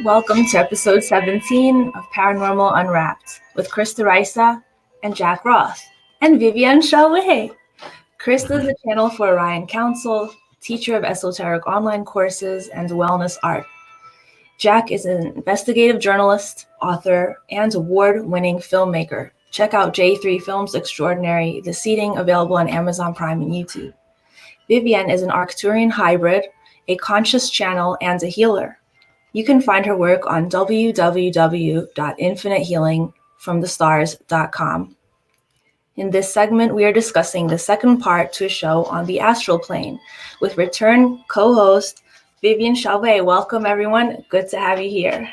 Welcome to episode 17 of Paranormal Unwrapped with Krista Raisa and Jack Roth and Viviane Chauvet. Krista is the channel for Orion Council, teacher of esoteric online courses and wellness art. Jack is an investigative journalist, author, and award-winning filmmaker. Check out J3 Films Extraordinary, The Seeding, available on Amazon Prime and YouTube. Viviane is an Arcturian hybrid, a conscious channel, and a healer. You can find her work on www.infinitehealingfromthestars.com. In this segment, we are discussing the second part to a show on the astral plane with return co-host Viviane Chauvet. Welcome, everyone. Good to have you here.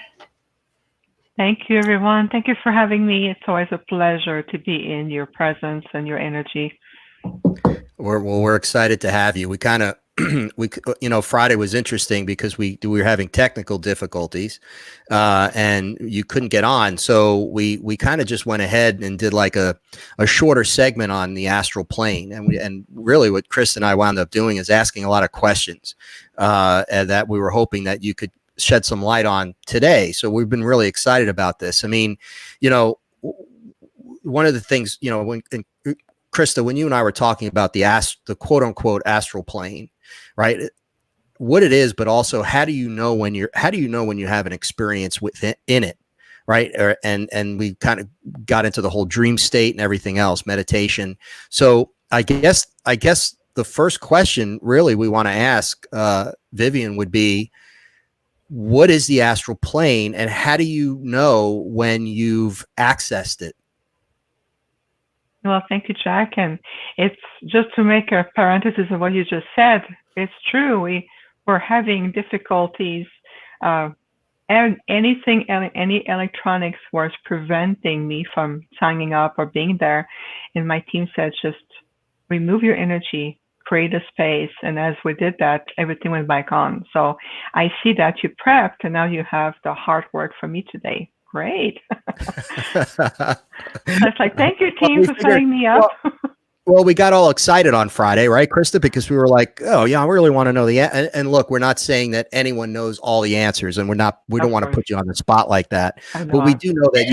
Thank you, everyone. Thank you for having me. It's always a pleasure to be in your presence and your energy. We're excited to have you. We kind of, Friday was interesting because we were having technical difficulties, and you couldn't get on. So we kind of just went ahead and did like a shorter segment on the astral plane, and really what Chris and I wound up doing is asking a lot of questions, and that we were hoping that you could shed some light on today. So we've been really excited about this. I mean, one of the things, Krista, when you and I were talking about the quote unquote astral plane, right? What it is, but also how do you know when you have an experience in it, right? And we kind of got into the whole dream state and everything else, meditation. So I guess the first question really we want to ask Viviane would be, what is the astral plane, and how do you know when you've accessed it? Well, thank you, Jack. And it's just to make a parenthesis of what you just said. It's true. We were having difficulties. And any electronics was preventing me from signing up or being there. And my team said, just remove your energy, create a space. And as we did that, everything went back on. So I see that you prepped, and now you have the hard work for me today. Great. I was like, thank you, team, for setting me up. Well, we got all excited on Friday, right, Krista? Because we were like, oh, yeah, I really want to know and look, we're not saying that anyone knows all the answers, and we don't want to put you on the spot like that. But we do know that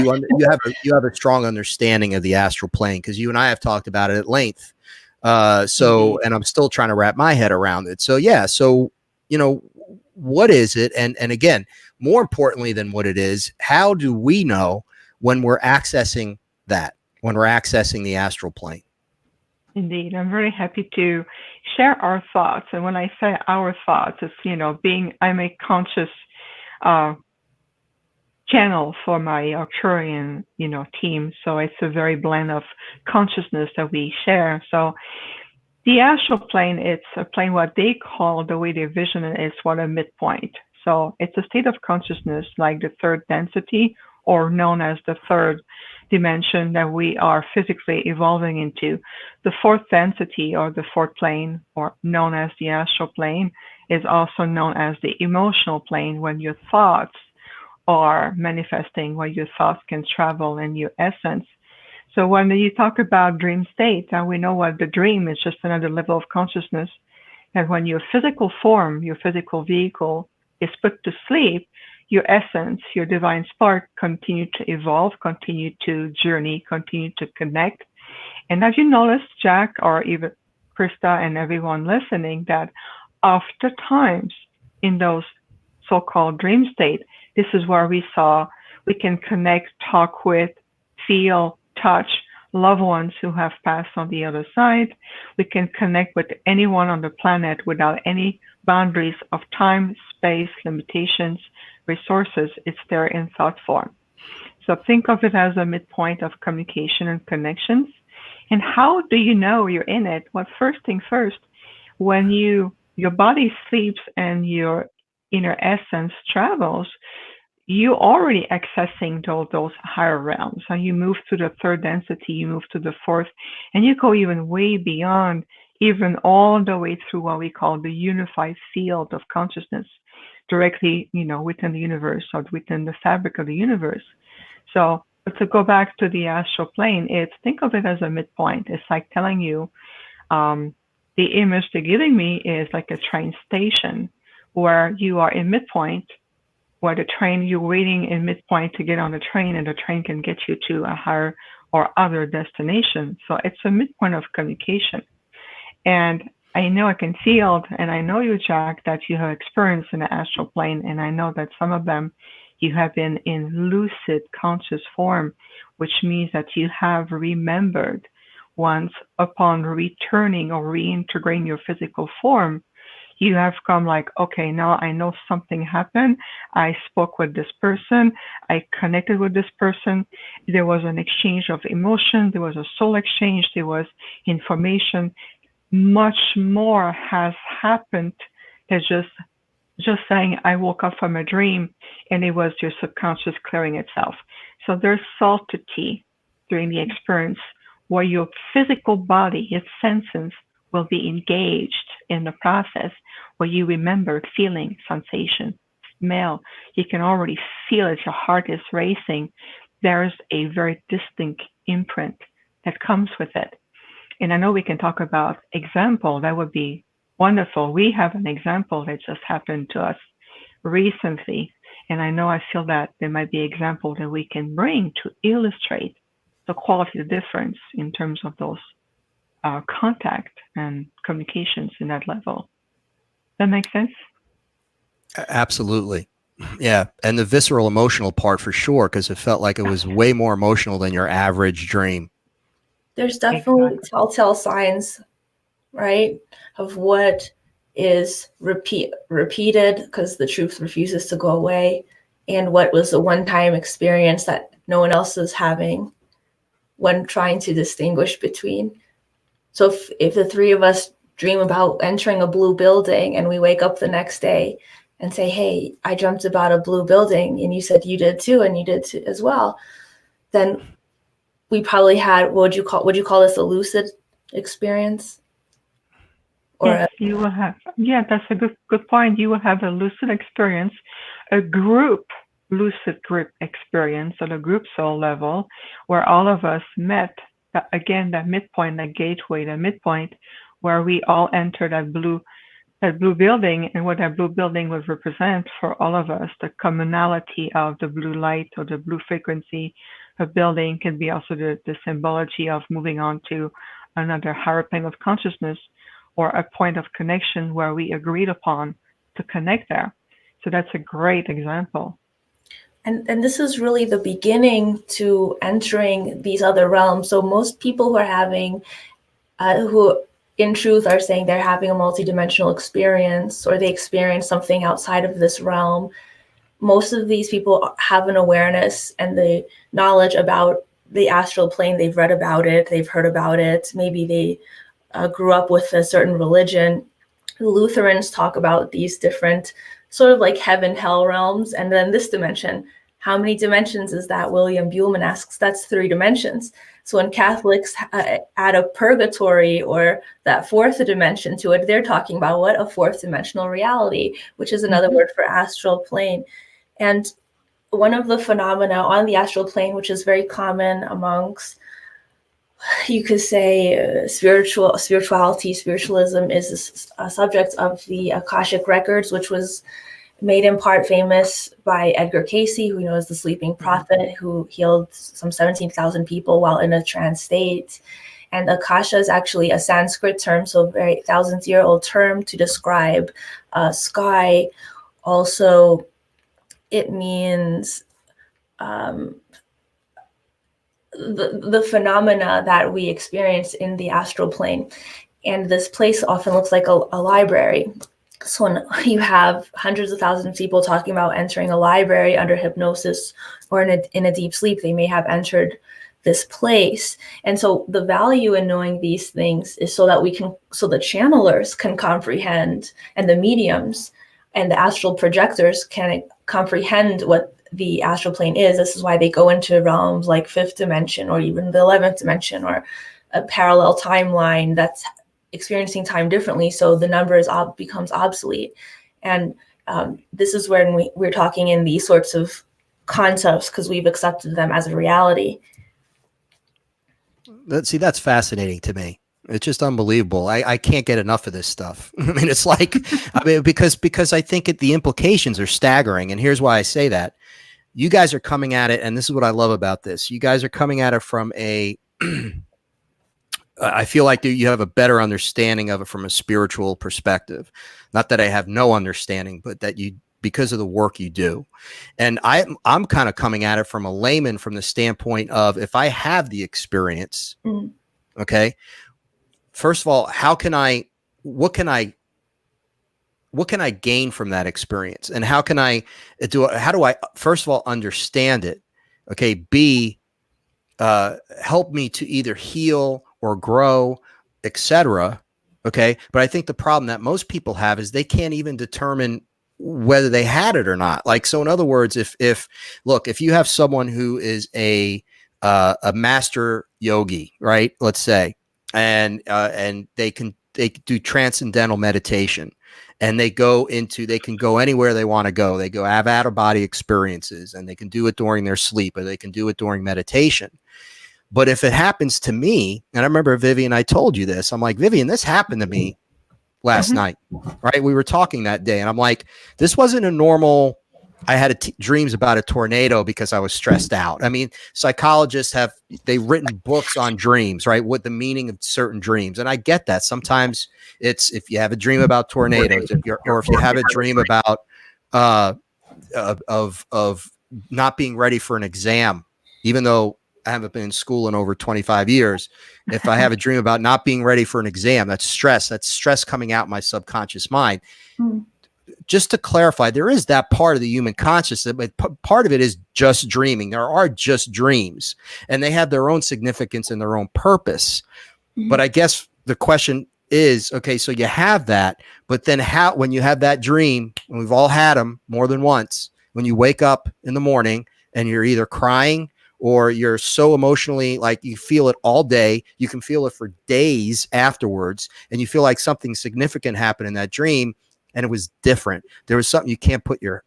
you have a strong understanding of the astral plane, because you and I have talked about it at length. And I'm still trying to wrap my head around it. So, yeah. So, what is it? And again, more importantly than what it is, how do we know when we're accessing the astral plane? Indeed. I'm very happy to share our thoughts. And when I say our thoughts, it's, I'm a conscious channel for my Arcturian, team. So it's a very blend of consciousness that we share. So the astral plane, it's a plane, what they call, the way they vision it, is what a midpoint. So it's a state of consciousness like the third density, or known as the third dimension that we are physically evolving into. The fourth density, or the fourth plane, or known as the astral plane, is also known as the emotional plane, when your thoughts are manifesting, where your thoughts can travel in your essence. So when you talk about dream state, and we know what the dream is, just another level of consciousness. And when your physical form, your physical vehicle, is put to sleep, your essence, your divine spark, continue to evolve, continue to journey, continue to connect. And have you noticed, Jack, or even Krista and everyone listening, that oftentimes in those so-called dream state, this is where we can connect, talk with, feel, touch loved ones who have passed on the other side. We can connect with anyone on the planet without any boundaries of time, space, limitations, resources. It's there in thought form. So think of it as a midpoint of communication and connections. And how do you know you're in it? Well, first thing first, when your body sleeps and your inner essence travels, you're already accessing those higher realms. So you move to the third density, you move to the fourth, and you go even way beyond, even all the way through what we call the unified field of consciousness. directly, within the universe or within the fabric of the universe. So to go back to the astral plane, think of it as a midpoint. It's like telling you, the image they're giving me is like a train station where you are in midpoint, where the train, you're waiting in midpoint to get on the train, and the train can get you to a higher or other destination. So it's a midpoint of communication. And I know I can feel, and I know you, Jack, that you have experienced in the astral plane, and I know that some of them you have been in lucid conscious form, which means that you have remembered once upon returning or reintegrating your physical form, you have come like, okay, now I know something happened. I spoke with this person. I connected with this person. There was an exchange of emotion. There was a soul exchange. There was information. Much more has happened than just saying, I woke up from a dream and it was your subconscious clearing itself. So there's subtlety during the experience where your physical body, its senses, will be engaged in the process, where you remember feeling, sensation, smell. You can already feel it. Your heart is racing. There's a very distinct imprint that comes with it. And I know we can talk about example. That would be wonderful. We have an example that just happened to us recently. And I feel that there might be example that we can bring to illustrate the quality of difference in terms of those contact and communications in that level. That makes sense? Absolutely. Yeah. And the visceral emotional part for sure, because it felt like it was way more emotional than your average dream. There's definitely telltale signs, right, of what is repeated because the truth refuses to go away, and what was a one-time experience that no one else is having when trying to distinguish between. So if the three of us dream about entering a blue building and we wake up the next day and say, hey, I dreamt about a blue building, and you said you did too, and you did too as well, then we probably had, would you call this a lucid experience? Or yes, you will have. Yeah, that's a good point. You will have a lucid experience, a group lucid group experience at a group soul level, where all of us met. Again, that midpoint, that gateway, that midpoint, where we all enter that blue building, and what that blue building would represent for all of us, the commonality of the blue light or the blue frequency. A building can be also the symbology of moving on to another higher plane of consciousness, or a point of connection where we agreed upon to connect there. So that's a great example. And this is really the beginning to entering these other realms. So most people who are having, who in truth are saying they're having a multidimensional experience, or they experience something outside of this realm, most of these people have an awareness and the knowledge about the astral plane. They've read about it, they've heard about it. Maybe they grew up with a certain religion. Lutherans talk about these different sort of like heaven, hell realms. And then this dimension, how many dimensions is that? William Buhlman asks, that's 3 dimensions. So when Catholics add a purgatory or that 4th dimension to it, they're talking about what? A 4th dimensional reality, which is another word for astral plane. And one of the phenomena on the astral plane, which is very common amongst, you could say, spirituality, spiritualism, is a subject of the Akashic Records, which was made in part famous by Edgar Cayce, who knows the sleeping prophet, who healed some 17,000 people while in a trance state. And Akasha is actually a Sanskrit term, so a very thousands-year-old term to describe sky. Also, it means the phenomena that we experience in the astral plane. And this place often looks like a library. So when you have hundreds of thousands of people talking about entering a library under hypnosis or in a deep sleep, they may have entered this place. And so the value in knowing these things is so that so the channelers can comprehend, and the mediums and the astral projectors can comprehend what the astral plane is. This is why they go into realms like 5th dimension, or even the 11th dimension, or a parallel timeline that's experiencing time differently, so the numbers becomes obsolete. And This is when we're talking in these sorts of concepts because we've accepted them as a reality. That's fascinating to me. It's just unbelievable. I can't get enough of this stuff. I mean, it's like, because I think the implications are staggering. And here's why I say that. You guys are coming at it, and this is what I love about this. You guys are coming at it from I feel like you have a better understanding of it from a spiritual perspective. Not that I have no understanding, but that because of the work you do. And I'm kind of coming at it from a layman from the standpoint of, if I have the experience, okay, first of all, what can I gain from that experience? And how do I, first of all, understand it? Okay. B, help me to either heal or grow, etc. Okay. But I think the problem that most people have is they can't even determine whether they had it or not. Like, so in other words, if you have someone who is a master yogi, right? Let's say, and they do transcendental meditation, and they can go anywhere they want to go. They go have out of body experiences, and they can do it during their sleep, or they can do it during meditation. But if it happens to me, and I remember Viviane, I told you this, I'm like, Viviane, this happened to me last night, right? We were talking that day, and I'm like, this wasn't a normal, I had dreams about a tornado because I was stressed out. I mean, psychologists they've written books on dreams, right? What the meaning of certain dreams. And I get that. Sometimes it's, if you have a dream about tornadoes, or if you have a dream about, of not being ready for an exam, even though I haven't been in school in over 25 years. If I have a dream about not being ready for an exam, that's stress. That's stress coming out my subconscious mind. Just to clarify, there is that part of the human consciousness, but part of it is just dreaming. There are just dreams, and they have their own significance and their own purpose. But I guess the question is, okay, so you have that, but then when you have that dream, and we've all had them more than once, when you wake up in the morning and you're either crying, or you're so emotionally, like, you feel it all day, you can feel it for days afterwards, and you feel like something significant happened in that dream, and it was different. There was something you can't put you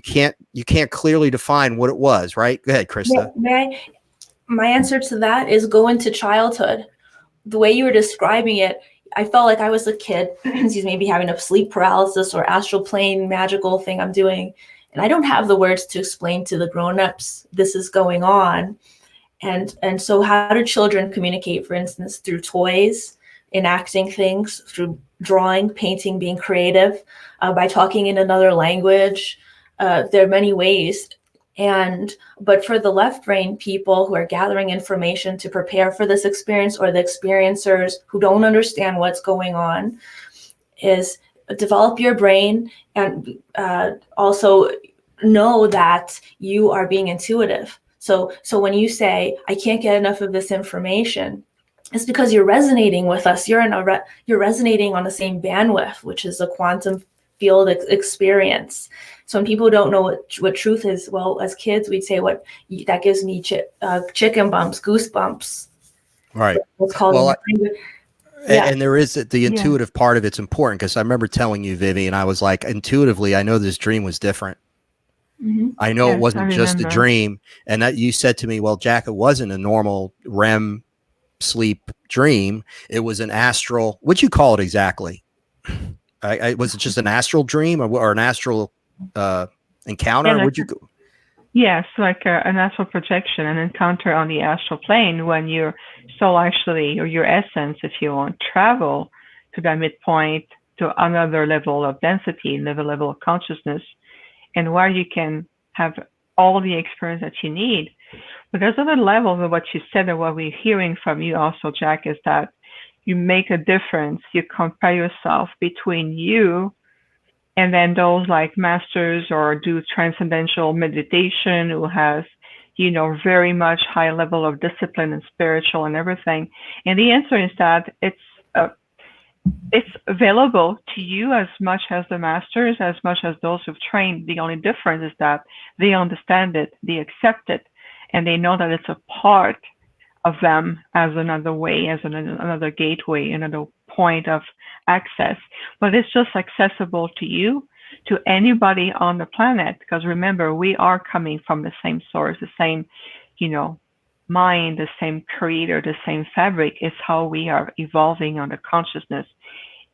can't clearly define what it was, right? Go ahead, Krista. My answer to that is go into childhood. The way you were describing it, I felt like I was a kid, maybe having a sleep paralysis or astral plane magical thing I'm doing. And I don't have the words to explain to the grown-ups this is going on. And so how do children communicate, for instance, through toys, enacting things, through drawing, painting, being creative, by talking in another language? There are many ways. But for the left brain people who are gathering information to prepare for this experience, or the experiencers who don't understand what's going on, is develop your brain, and also know that you are being intuitive. So when you say, I can't get enough of this information, it's because you're resonating with us. You're resonating on the same bandwidth, which is a quantum field experience. So when people don't know what truth is, well, as kids, we'd say, that gives me chicken bumps, goosebumps. Right. What's called And there is the intuitive part of it's important, because I remember telling you, Vivi, and I was like, intuitively, I know this dream was different. I know it wasn't just a dream. And that you said to me, well, Jack, it wasn't a normal REM sleep dream. It was an astral. What'd you call it exactly? Was it just an astral dream, or an astral encounter? Yeah, Would you go? Yes, like an astral projection, an encounter on the astral plane, when your soul actually, or your essence, if you want, travel to that midpoint, to another level of density, another level of consciousness, and where you can have all the experience that you need. But there's other levels of what you said, and what we're hearing from you also, Jack, is that you make a difference. You compare yourself between you and then those like masters or do transcendental meditation, who has, very much high level of discipline and spiritual and everything. And the answer is that it's available to you as much as the masters, as much as those who've trained. The only difference is that they understand it, they accept it, and they know that it's a part of them as another way, as another gateway, another point of access. But it's just accessible to you. to anybody on the planet. Because remember, we are coming from the same source, the same, mind, the same creator, the same fabric. Is how we are evolving on the consciousness.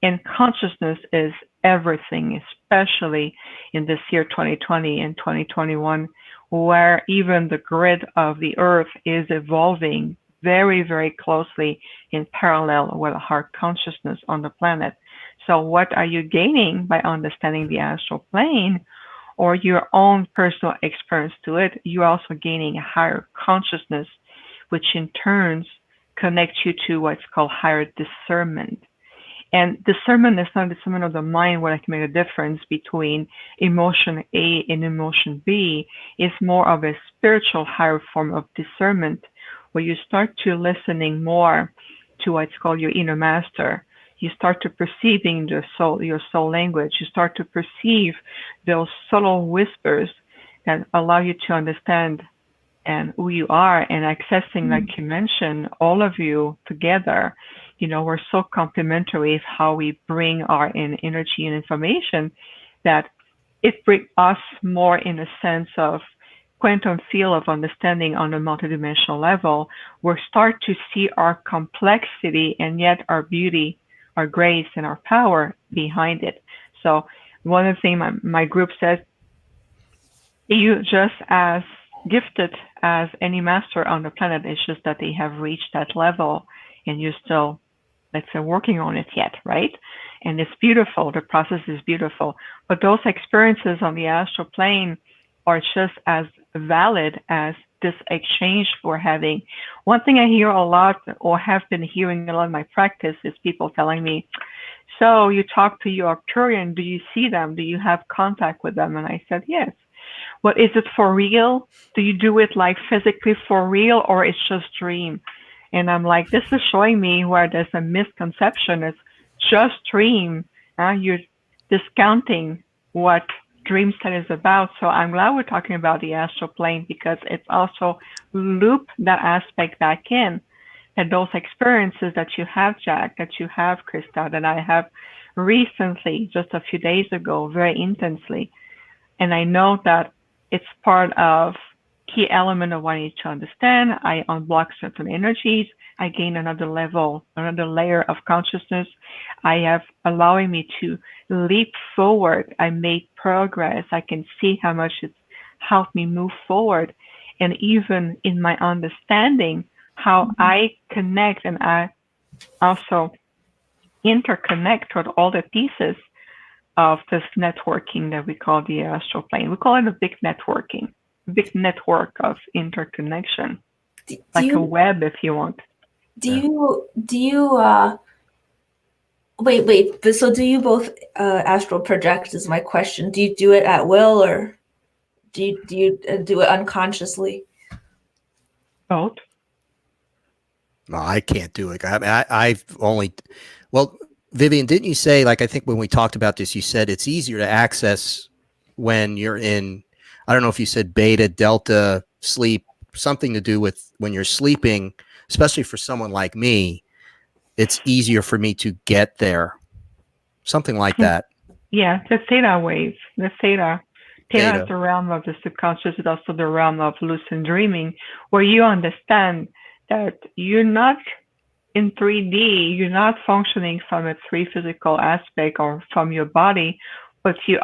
And consciousness is everything, especially in this year 2020 and 2021, where even the grid of the earth is evolving very, very closely in parallel with a heart consciousness on the planet. So what are you gaining by understanding the astral plane or your own personal experience to it? You're also gaining a higher consciousness, which in turn connects you to what's called higher discernment. And discernment is not discernment of the mind where I can make a difference between emotion A and emotion B. It's more of a spiritual higher form of discernment where you start to listening more to what's called your inner master. You start to perceiving your soul language. You start to perceive those subtle whispers that allow you to understand and who you are, and accessing, like you mentioned, all of you together. We're so complementary of how we bring our energy and information that it brings us more in a sense of quantum field of understanding on a multidimensional level. We start to see our complexity and yet our beauty, our grace, and our power behind it. So one of the things my group says, you just as gifted as any master on the planet. It's just that they have reached that level and you're still, let's say, working on it yet, right? And it's beautiful. The process is beautiful. But those experiences on the astral plane are just as valid as this exchange we're having. One thing I hear a lot, or have been hearing a lot in my practice, is people telling me, so you talk to your Arcturian, do you see them? Do you have contact with them? And I said, yes. Well, is it for real? Do you do it like physically for real, or it's just dream? And I'm like, this is showing me where there's a misconception. It's just dream. You're discounting what dream state is about. So I'm glad we're talking about the astral plane, because it's also loop that aspect back in. And those experiences that you have, Jack, that you have, Krista, that I have recently, just a few days ago, very intensely. And I know that it's part of key element of what I need to understand. I unblock certain energies. I gain another level, another layer of consciousness. I have allowing me to leap forward. I made progress. I can see how much it's helped me move forward. And even in my understanding, how I connect and I also interconnect with all the pieces of this networking that we call the astral plane. We call it a big networking, big network of interconnection, like a web, if you want. Wait, so do you both astral project is my question. Do you do it at will, or do you do it unconsciously? Both. No, I can't do it. I mean, I've only, well, Viviane, didn't you say, like, I think when we talked about this, you said it's easier to access when you're in, I don't know if you said beta, delta, sleep, something to do with when you're sleeping, especially for someone like me, it's easier for me to get there. Something like that. Yeah, the theta wave, the theta. Theta is the realm of the subconscious. It's also the realm of lucid dreaming, where you understand that you're not in 3D, you're not functioning from a 3 physical aspect or from your body, but you're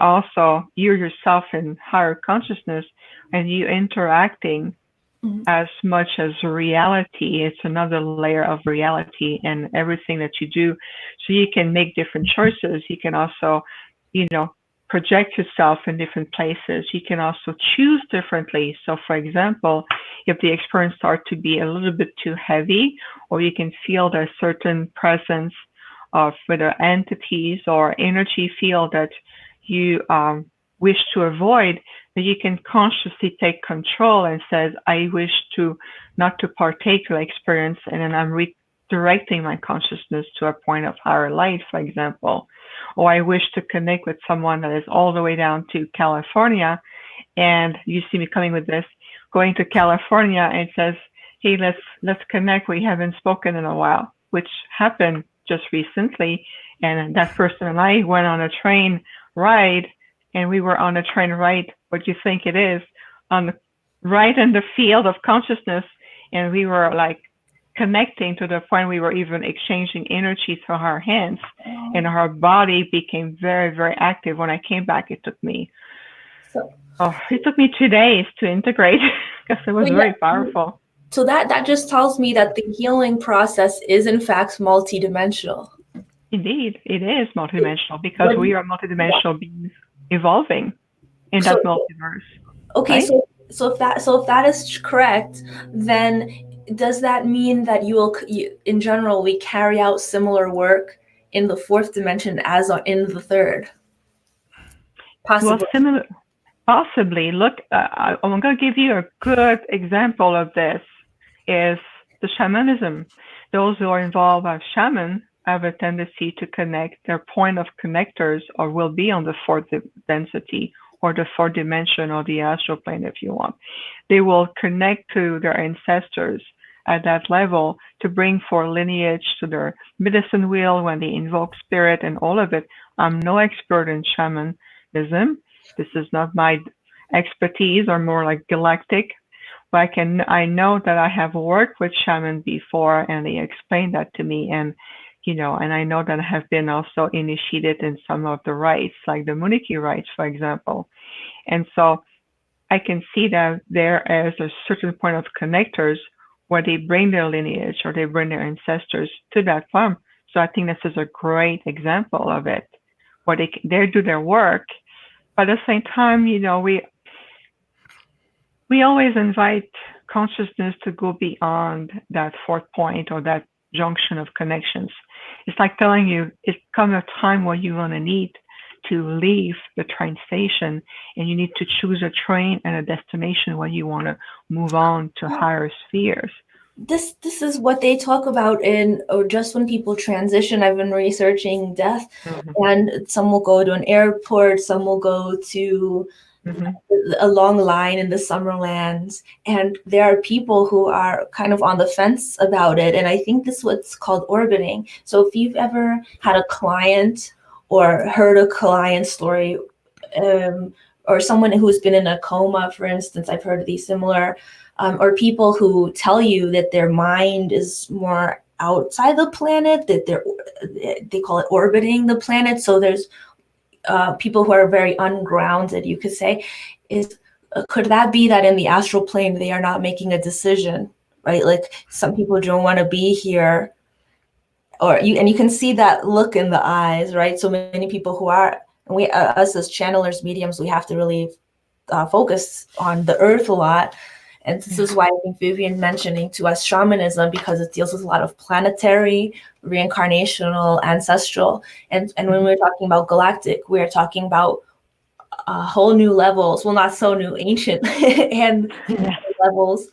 yourself in higher consciousness, and you interacting as much as reality. It's another layer of reality in everything that you do. So you can make different choices. You can also, project yourself in different places. You can also choose differently. So for example, if the experience starts to be a little bit too heavy, or you can feel there's certain presence of whether entities or energy field that you wish to avoid, that you can consciously take control and says, I wish to not to partake of the experience, and then I'm redirecting my consciousness to a point of higher light, for example. Or I wish to connect with someone that is all the way down to California, and you see me coming with this, going to California and says, hey, let's connect. We haven't spoken in a while, which happened just recently. And that person and I went on a train ride and we were on a train right, what you think it is, right in the field of consciousness, and we were like connecting to the point we were even exchanging energy through our hands, and our body became very, very active. When I came back, it took me 2 days to integrate because it was very powerful. So that just tells me that the healing process is in fact multidimensional. Indeed, it is multidimensional because we are multidimensional beings evolving in that multiverse. Okay, right? so if that is correct, then does that mean that in general, we carry out similar work in the fourth dimension as in the third? Possibly. Well, possibly. Look, I'm going to give you a good example of this. Is the shamanism. Those who are involved as shaman have a tendency to connect. Their point of connectors or will be on the fourth density or the fourth dimension or the astral plane, if you want. They will connect to their ancestors at that level to bring for lineage to their medicine wheel when they invoke spirit and all of it. I'm no expert in shamanism. This is not my expertise, or more like galactic. But I know that I have worked with shamans before, and they explained that to me. And and I know that I have been also initiated in some of the rites, like the Muniki rites, for example. And so I can see that there is a certain point of connectors where they bring their lineage or they bring their ancestors to that form. So I think this is a great example of it, where they do their work. But at the same time, we always invite consciousness to go beyond that fourth point or that junction of connections. It's like telling you, it's come a time where you're going to need to leave the train station, and you need to choose a train and a destination where you want to move on to higher spheres. This is what they talk about just when people transition. I've been researching death, and some will go to an airport, some will go to a long line in the Summerlands, and there are people who are kind of on the fence about it, and I think this is what's called orbiting. So if you've ever had a client or heard a client story, or someone who's been in a coma, for instance, I've heard these similar, or people who tell you that their mind is more outside the planet, that they call it orbiting the planet. So there's people who are very ungrounded, you could say. Could that be that in the astral plane they are not making a decision, right? Like some people don't want to be here, and you can see that look in the eyes, right? So many people who are, us as channelers, mediums, we have to really focus on the earth a lot. And this is why I think Viviane mentioning to us shamanism, because it deals with a lot of planetary, reincarnational, ancestral. And when we're talking about galactic, we're talking about whole new levels. Well, not so new, ancient and levels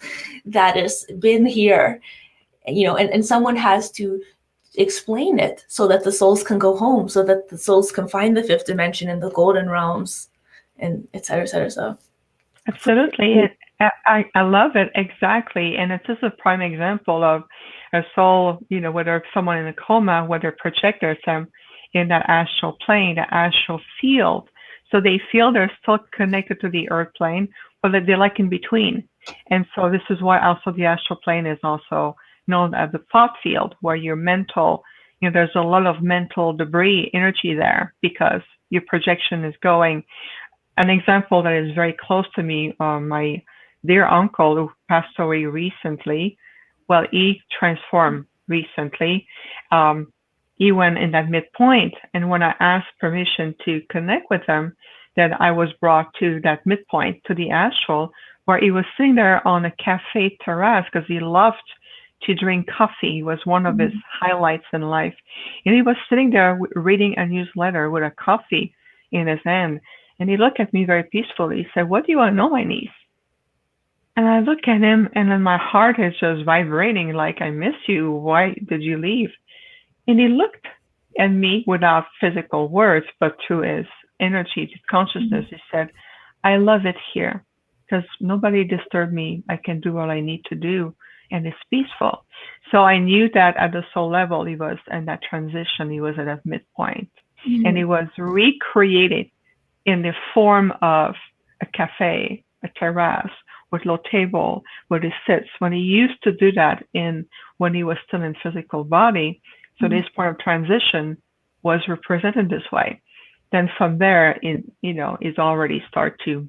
that has been here, and someone has to explain it so that the souls can go home, so that the souls can find the fifth dimension in the golden realms, and et cetera, et cetera. So absolutely. I love it, exactly. And it's just a prime example of a soul, whether someone in a coma, whether project themselves in that astral plane, the astral field. So they feel they're still connected to the earth plane, but that they're like in between. And so this is why also the astral plane is also known as the thought field, where your mental, there's a lot of mental debris energy there because your projection is going. An example that is very close to me, my dear uncle who passed away recently, well, he transformed recently. He went in that midpoint, and when I asked permission to connect with him, then I was brought to that midpoint, to the astral, where he was sitting there on a cafe terrace because he loved to drink coffee. It was one of his highlights in life. And he was sitting there reading a newsletter with a coffee in his hand. And he looked at me very peacefully. He said, "What do you want to know, my niece?" And I look at him, and then my heart is just vibrating like, "I miss you. Why did you leave?" And he looked at me without physical words, but through his energy, his consciousness. He said, "I love it here because nobody disturbed me. I can do what I need to do, and it's peaceful." So I knew that at the soul level, he was in that transition. He was at that midpoint, and he was recreated in the form of a cafe, a terrace, with low table where he sits. When he used to do that when he was still in physical body, so this point of transition was represented this way. Then from there, is already start to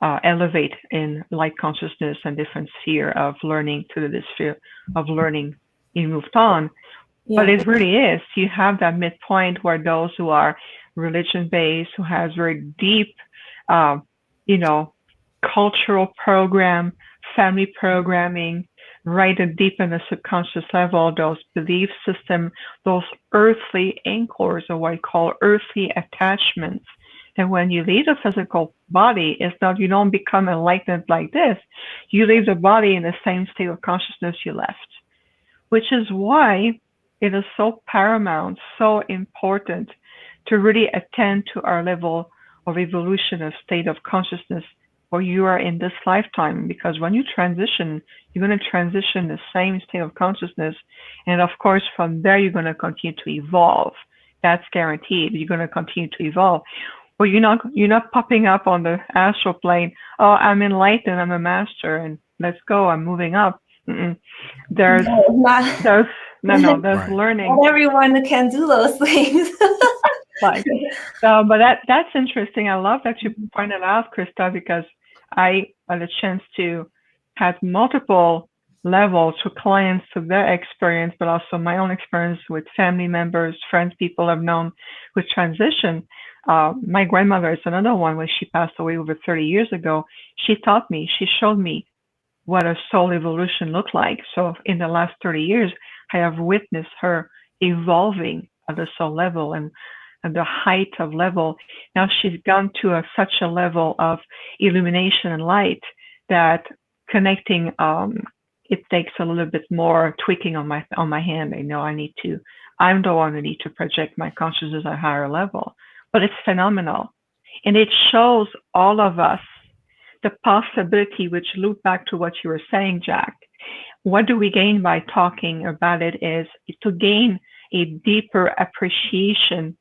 elevate in light consciousness and different sphere of learning to the sphere of learning. He moved on. Yeah. But it really is. You have that midpoint where those who are religion-based, who has very deep, cultural program, family programming, right and deep in the subconscious level, those belief system, those earthly anchors, or what I call earthly attachments. And when you leave the physical body, it's not, you don't become enlightened like this. You leave the body in the same state of consciousness you left, which is why it is so paramount, so important to really attend to our level of evolution of state of consciousness where you are in this lifetime. Because when you transition, you're going to transition the same state of consciousness. And of course, from there, you're going to continue to evolve. That's guaranteed. You're going to continue to evolve. Well, you're not popping up on the astral plane. Oh, I'm enlightened. I'm a master, and let's go. I'm moving up. There's Right. learning. Not everyone can do those things. But that's interesting. I love that you pointed out, Krista, because I had a chance to have multiple levels for clients of their experience, but also my own experience with family members, friends, people I've known with transition. My grandmother is another one. When she passed away over 30 years ago, she showed me what a soul evolution looked like. So in the last 30 years, I have witnessed her evolving at the soul level and the height of level. Now she's gone to such a level of illumination and light that connecting, it takes a little bit more tweaking on my hand. I know I'm the one who need to project my consciousness at a higher level, but it's phenomenal. And it shows all of us the possibility, which loop back to what you were saying, Jack. What do we gain by talking about it is to gain a deeper appreciation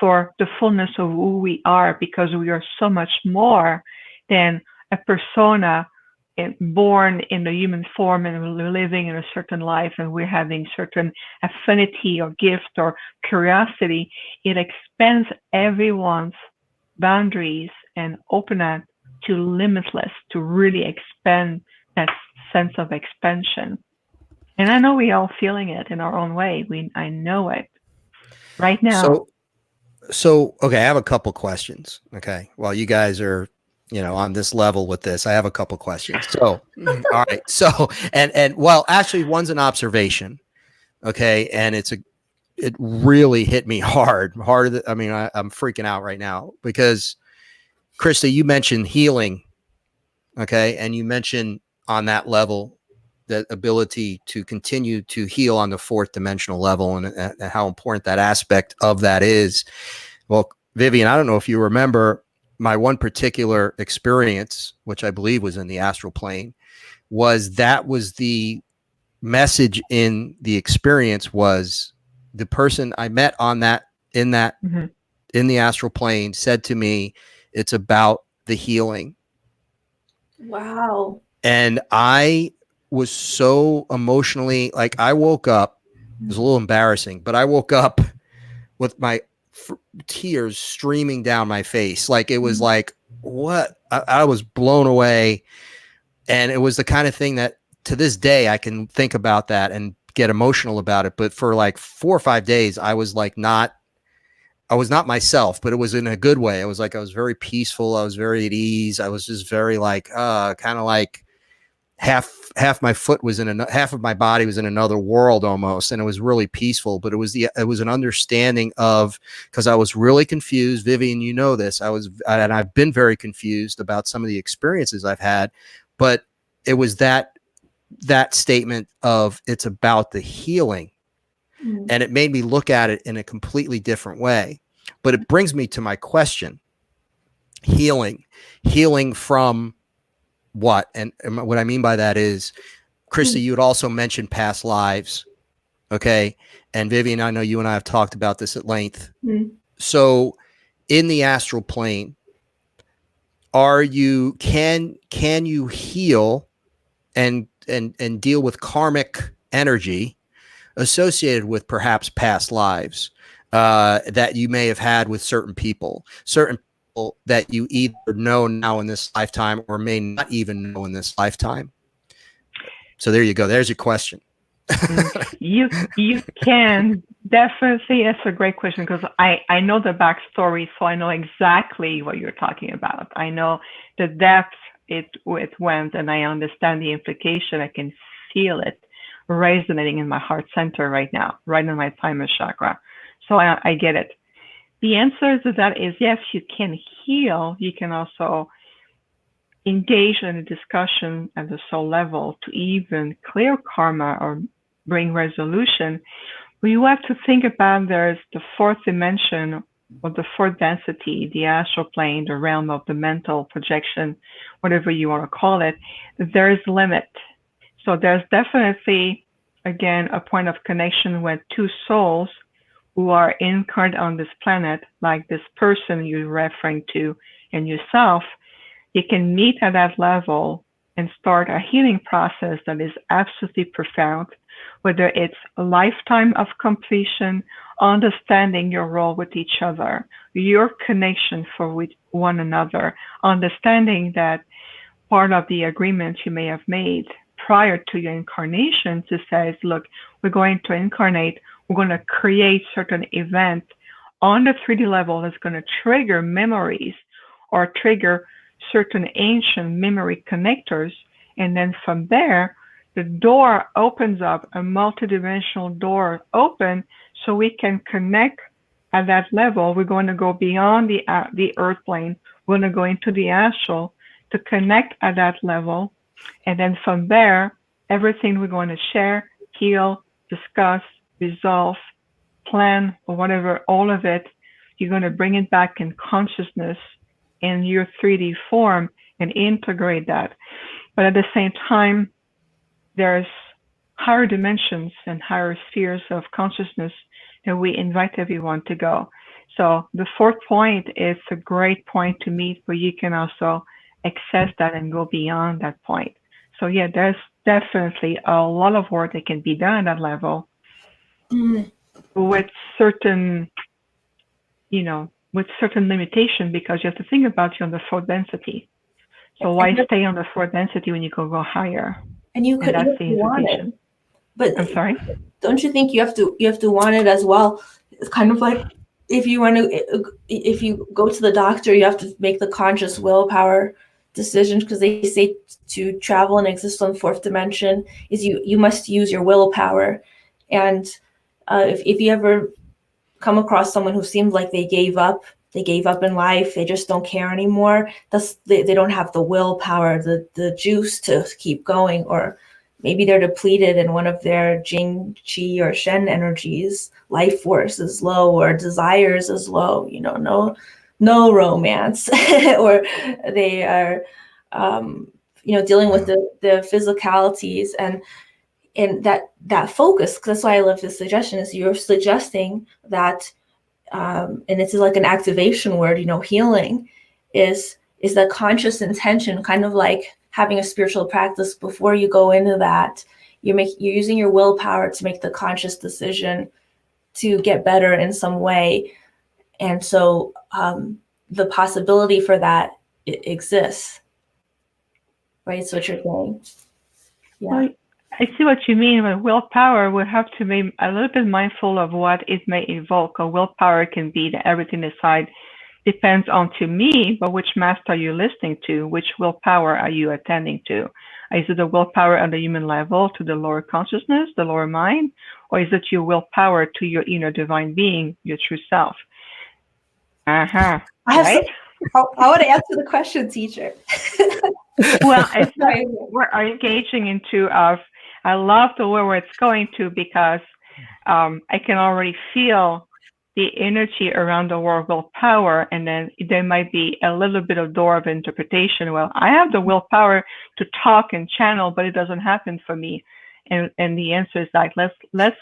for the fullness of who we are, because we are so much more than a persona born in the human form and we're living in a certain life and we're having certain affinity or gift or curiosity. It expands everyone's boundaries and open it to limitless, to really expand that sense of expansion. And I know we all feeling it in our own way. I know it right now. So okay, I have a couple questions. Okay, while you guys are, on this level with this, I have a couple questions. So, all right. So, and well, actually, one's an observation. Okay, and it really hit me harder. I mean, I'm freaking out right now because, Krista, you mentioned healing. Okay, and you mentioned on that level, that ability to continue to heal on the fourth dimensional level, and how important that aspect of that is. Well, Viviane, I don't know if you remember my one particular experience, which I believe was in the astral plane, was the message in the experience was the person I met in the astral plane said to me, it's about the healing. Wow. And I was so emotionally, like, I woke up, it was a little embarrassing, but I woke up with my tears streaming down my face. Like, it was like, what? I was blown away. And it was the kind of thing that to this day, I can think about that and get emotional about it. But for like 4 or 5 days, I was not myself, but it was in a good way. I was very peaceful. I was very at ease. I was just very like, kind of like half my foot was half of my body was in another world almost. And it was really peaceful, but it was an understanding of, because I was really confused. Viviane, you know this, and I've been very confused about some of the experiences I've had, but it was that statement of it's about the healing. And it made me look at it in a completely different way. But it brings me to my question. Healing from what? And what I mean by that is, Krista, you had also mentioned past lives. Okay. And Viviane, I know you and I have talked about this at length. So in the astral plane, can you heal and deal with karmic energy associated with perhaps past lives that you may have had with certain people that you either know now in this lifetime or may not even know in this lifetime? So there you go. There's your question. You can definitely. That's a great question, because I know the backstory, so I know exactly what you're talking about. I know the depth it went, and I understand the implication. I can feel it resonating in my heart center right now, right in my thymus chakra. So I get it. The answer to that is yes, you can heal. You can also engage in a discussion at the soul level to even clear karma or bring resolution. But you have to think about there's the fourth dimension or the fourth density, the astral plane, the realm of the mental projection, whatever you want to call it. There's limit. So there's definitely, again, a point of connection with two souls who are incarnate on this planet, like this person you're referring to and yourself. You can meet at that level and start a healing process that is absolutely profound, whether it's a lifetime of completion, understanding your role with each other, your connection with one another, understanding that part of the agreement you may have made prior to your incarnation to say, look, we're going to incarnate, we're going to create certain event on the 3D level that's going to trigger memories or trigger certain ancient memory connectors. And then from there, the door opens up, a multidimensional door open, so we can connect at that level. We're going to go beyond the earth plane. We're going to go into the astral to connect at that level. And then from there, everything we're going to share, heal, discuss, resolve, plan, or whatever, all of it, you're going to bring it back in consciousness in your 3D form and integrate that. But at the same time, there's higher dimensions and higher spheres of consciousness that we invite everyone to go. So the fourth point is a great point to meet where you can also access that and go beyond that point. So yeah, there's definitely a lot of work that can be done at that level with certain, with certain limitation, because you have to think about you on the fourth density. So why stay on the fourth density when you can go higher? And you could, that's if the you want invitation. it. But I'm sorry? Don't you think you have to want it as well? It's kind of like if you go to the doctor, you have to make the conscious willpower decisions, because they say to travel and exist on the fourth dimension is you must use your willpower. And if you ever come across someone who seems like they gave up in life, they just don't care anymore, they don't have the willpower, the juice to keep going, or maybe they're depleted in one of their Jing, Qi, or Shen energies, life force is low, or desires is low, no romance, or they are dealing with the physicalities and that focus. That's why I love this suggestion, is you're suggesting that and it's like an activation word, healing is that conscious intention, kind of like having a spiritual practice. Before you go into that, you're using your willpower to make the conscious decision to get better in some way. And so the possibility for that exists, right? So what you're saying. Yeah. Well, I see what you mean. With willpower, we have to be a little bit mindful of what it may evoke. A willpower can be that everything aside depends on, to me, but which master are you listening to? Which willpower are you attending to? Is it the willpower on the human level to the lower consciousness, the lower mind? Or is it your willpower to your inner divine being, your true self? Right? I want to answer the question, teacher. Well, we're engaging into I love the way where it's going to, because I can already feel the energy around the word willpower, and then there might be a little bit of door of interpretation. Well, I have the willpower to talk and channel, but it doesn't happen for me. And the answer is like, let's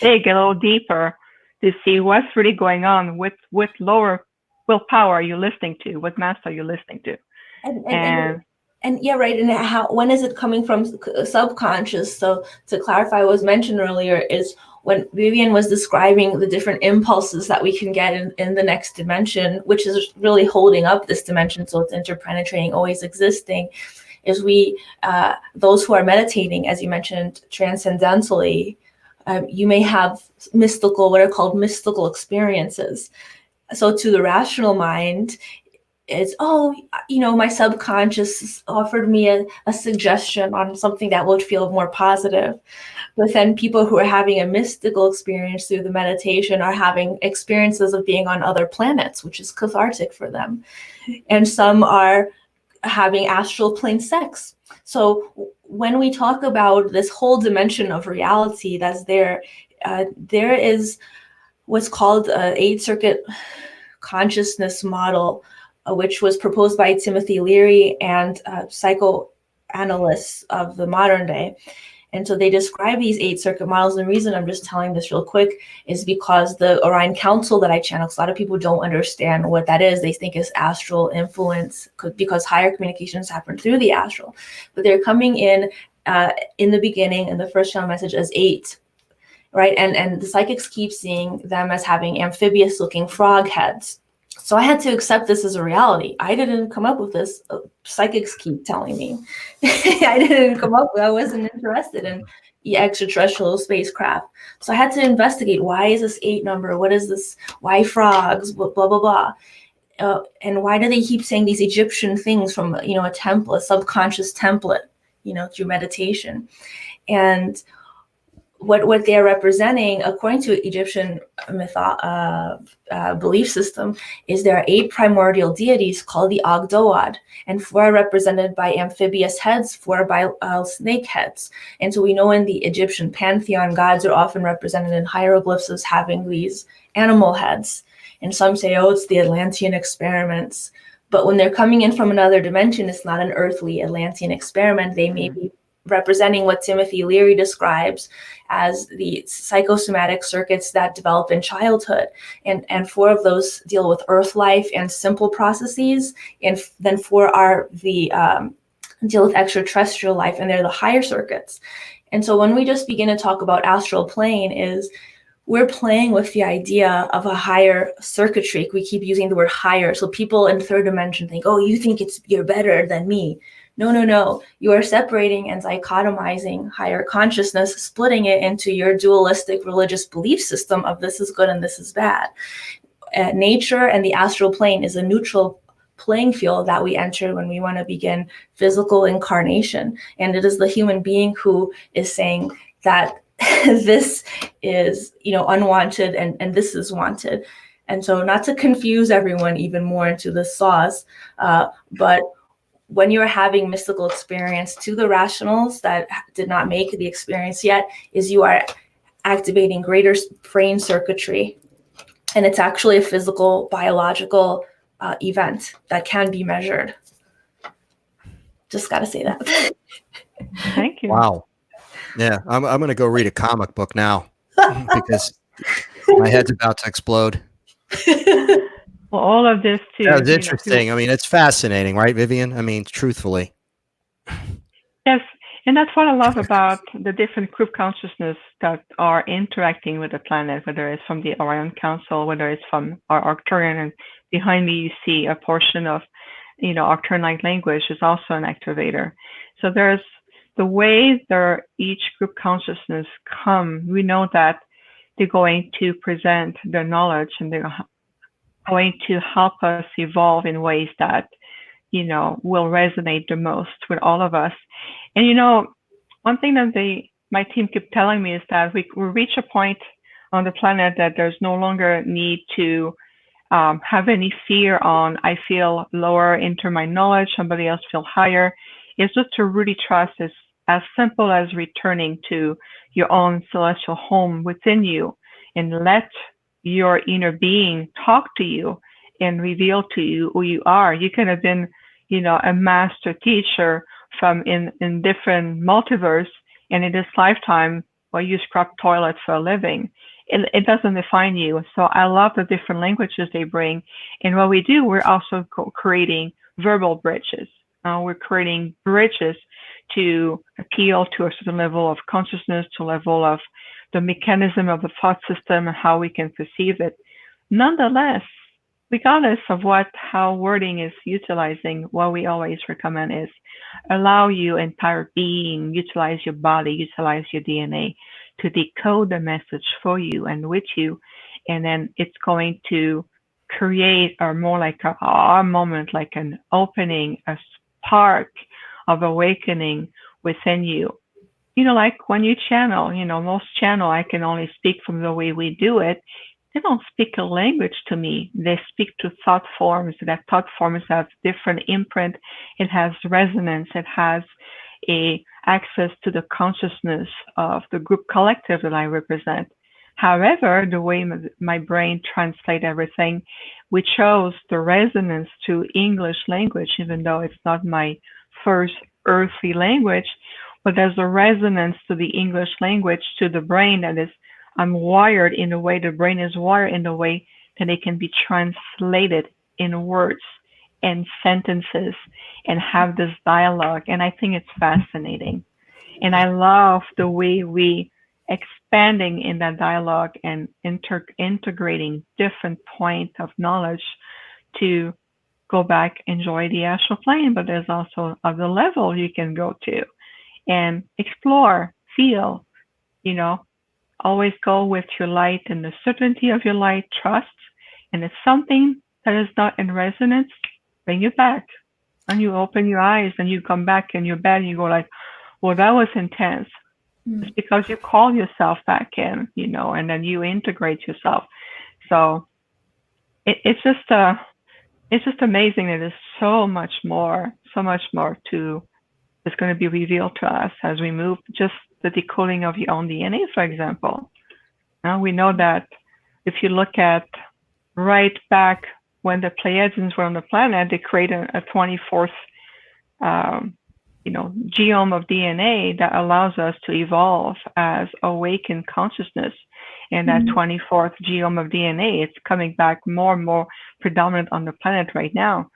dig a little deeper to see what's really going on with lower willpower are you listening to? What master are you listening to? And yeah, right. And when is it coming from subconscious? So to clarify, what was mentioned earlier is when Viviane was describing the different impulses that we can get in the next dimension, which is really holding up this dimension, so it's interpenetrating, always existing, is those who are meditating, as you mentioned, transcendentally, you may have what are called mystical experiences. So to the rational mind, it's, my subconscious offered me a suggestion on something that would feel more positive. But then people who are having a mystical experience through the meditation are having experiences of being on other planets, which is cathartic for them. And some are having astral plane sex. So when we talk about this whole dimension of reality that's there is what's called an 8-circuit consciousness model, which was proposed by Timothy Leary and psychoanalysts of the modern day. And so they describe these 8-circuit models. And the reason I'm just telling this real quick is because the Orion Council that I channel, a lot of people don't understand what that is. They think it's astral influence because higher communications happen through the astral. But they're coming in the beginning, in the first channel message, as 8, right? And the psychics keep seeing them as having amphibious looking frog heads. So I had to accept this as a reality. I didn't come up with this. Psychics keep telling me. I didn't come up with it. I wasn't interested in the extraterrestrial spacecraft. So I had to investigate, why is this 8 number? What is this? Why frogs? Blah, blah, blah. And why do they keep saying these Egyptian things from, a template, a subconscious template, through meditation? And what they're representing, according to Egyptian belief system, is there are 8 primordial deities called the Ogdoad, and 4 are represented by amphibious heads, 4 by snake heads. And so we know in the Egyptian pantheon, gods are often represented in hieroglyphs as having these animal heads. And some say, it's the Atlantean experiments. But when they're coming in from another dimension, it's not an earthly Atlantean experiment. They may be representing what Timothy Leary describes as the psychosomatic circuits that develop in childhood. And 4 of those deal with earth life and simple processes. And then 4 are deal with extraterrestrial life, and they're the higher circuits. And so when we just begin to talk about astral plane, we're playing with the idea of a higher circuitry. We keep using the word higher. So people in 3rd dimension think, you think you're better than me. No. You are separating and dichotomizing higher consciousness, splitting it into your dualistic religious belief system of this is good and this is bad. Nature and the astral plane is a neutral playing field that we enter when we want to begin physical incarnation. And it is the human being who is saying that this is, unwanted and this is wanted. And so not to confuse everyone even more into the sauce, but when you're having mystical experience, to the rationals that did not make the experience yet, is you are activating greater brain circuitry. And it's actually a physical, biological event that can be measured. Just got to say that. Thank you. Wow. Yeah, I'm going to go read a comic book now because my head's about to explode. Well, all of this too. That was interesting. I mean, it's fascinating, right, Viviane? I mean, truthfully. Yes, and that's what I love about the different group consciousness that are interacting with the planet, whether it's from the Orion Council, whether it's from our Arcturian, and behind me you see a portion of, Arcturian language is also an activator. So there's the way each group consciousness come. We know that they're going to present their knowledge, and they're going to help us evolve in ways that, will resonate the most with all of us. And, one thing that my team kept telling me is that we reach a point on the planet that there's no longer need to have any fear on, I feel lower into my knowledge, somebody else feel higher. It's just to really trust is as simple as returning to your own celestial home within you and let your inner being talk to you and reveal to you who you are. You could have been, a master teacher from in different multiverse, and in this lifetime, you scrub toilets for a living. It doesn't define you. So I love the different languages they bring. And what we do, we're also creating verbal bridges. We're creating bridges to appeal to a certain level of consciousness, to a level of the mechanism of the thought system and how we can perceive it. Nonetheless, regardless of how wording is utilizing, what we always recommend is allow your entire being, utilize your body, utilize your DNA to decode the message for you and with you. And then it's going to create a more like a aha moment, like an opening, a spark of awakening within you. Like when you channel, most channel, I can only speak from the way we do it. They don't speak a language to me. They speak to thought forms. That thought forms have different imprint. It has resonance. It has a access to the consciousness of the group collective that I represent. However, the way my brain translates everything, we chose the resonance to English language, even though it's not my first earthly language, but there's a resonance to the English language, to the brain that is, I'm wired in the way the brain is wired in the way that it can be translated in words and sentences and have this dialogue. And I think it's fascinating. And I love the way we expanding in that dialogue and integrating different points of knowledge to go back, enjoy the astral plane, but there's also other level you can go to and explore, feel, always go with your light and the certainty of your light, trust. And if something that is not in resonance, bring it back. And you open your eyes and you come back in your bed and you go like, well, that was intense. It's because you call yourself back in, and then you integrate yourself. So it's just amazing that there's so much more to is going to be revealed to us as we move. Just the decoding of your own DNA, for example. Now we know that if you look at right back when the Pleiadians were on the planet, they created a 24th genome of DNA that allows us to evolve as awakened consciousness. And that 24th genome of DNA, it's coming back more and more predominant on the planet right now.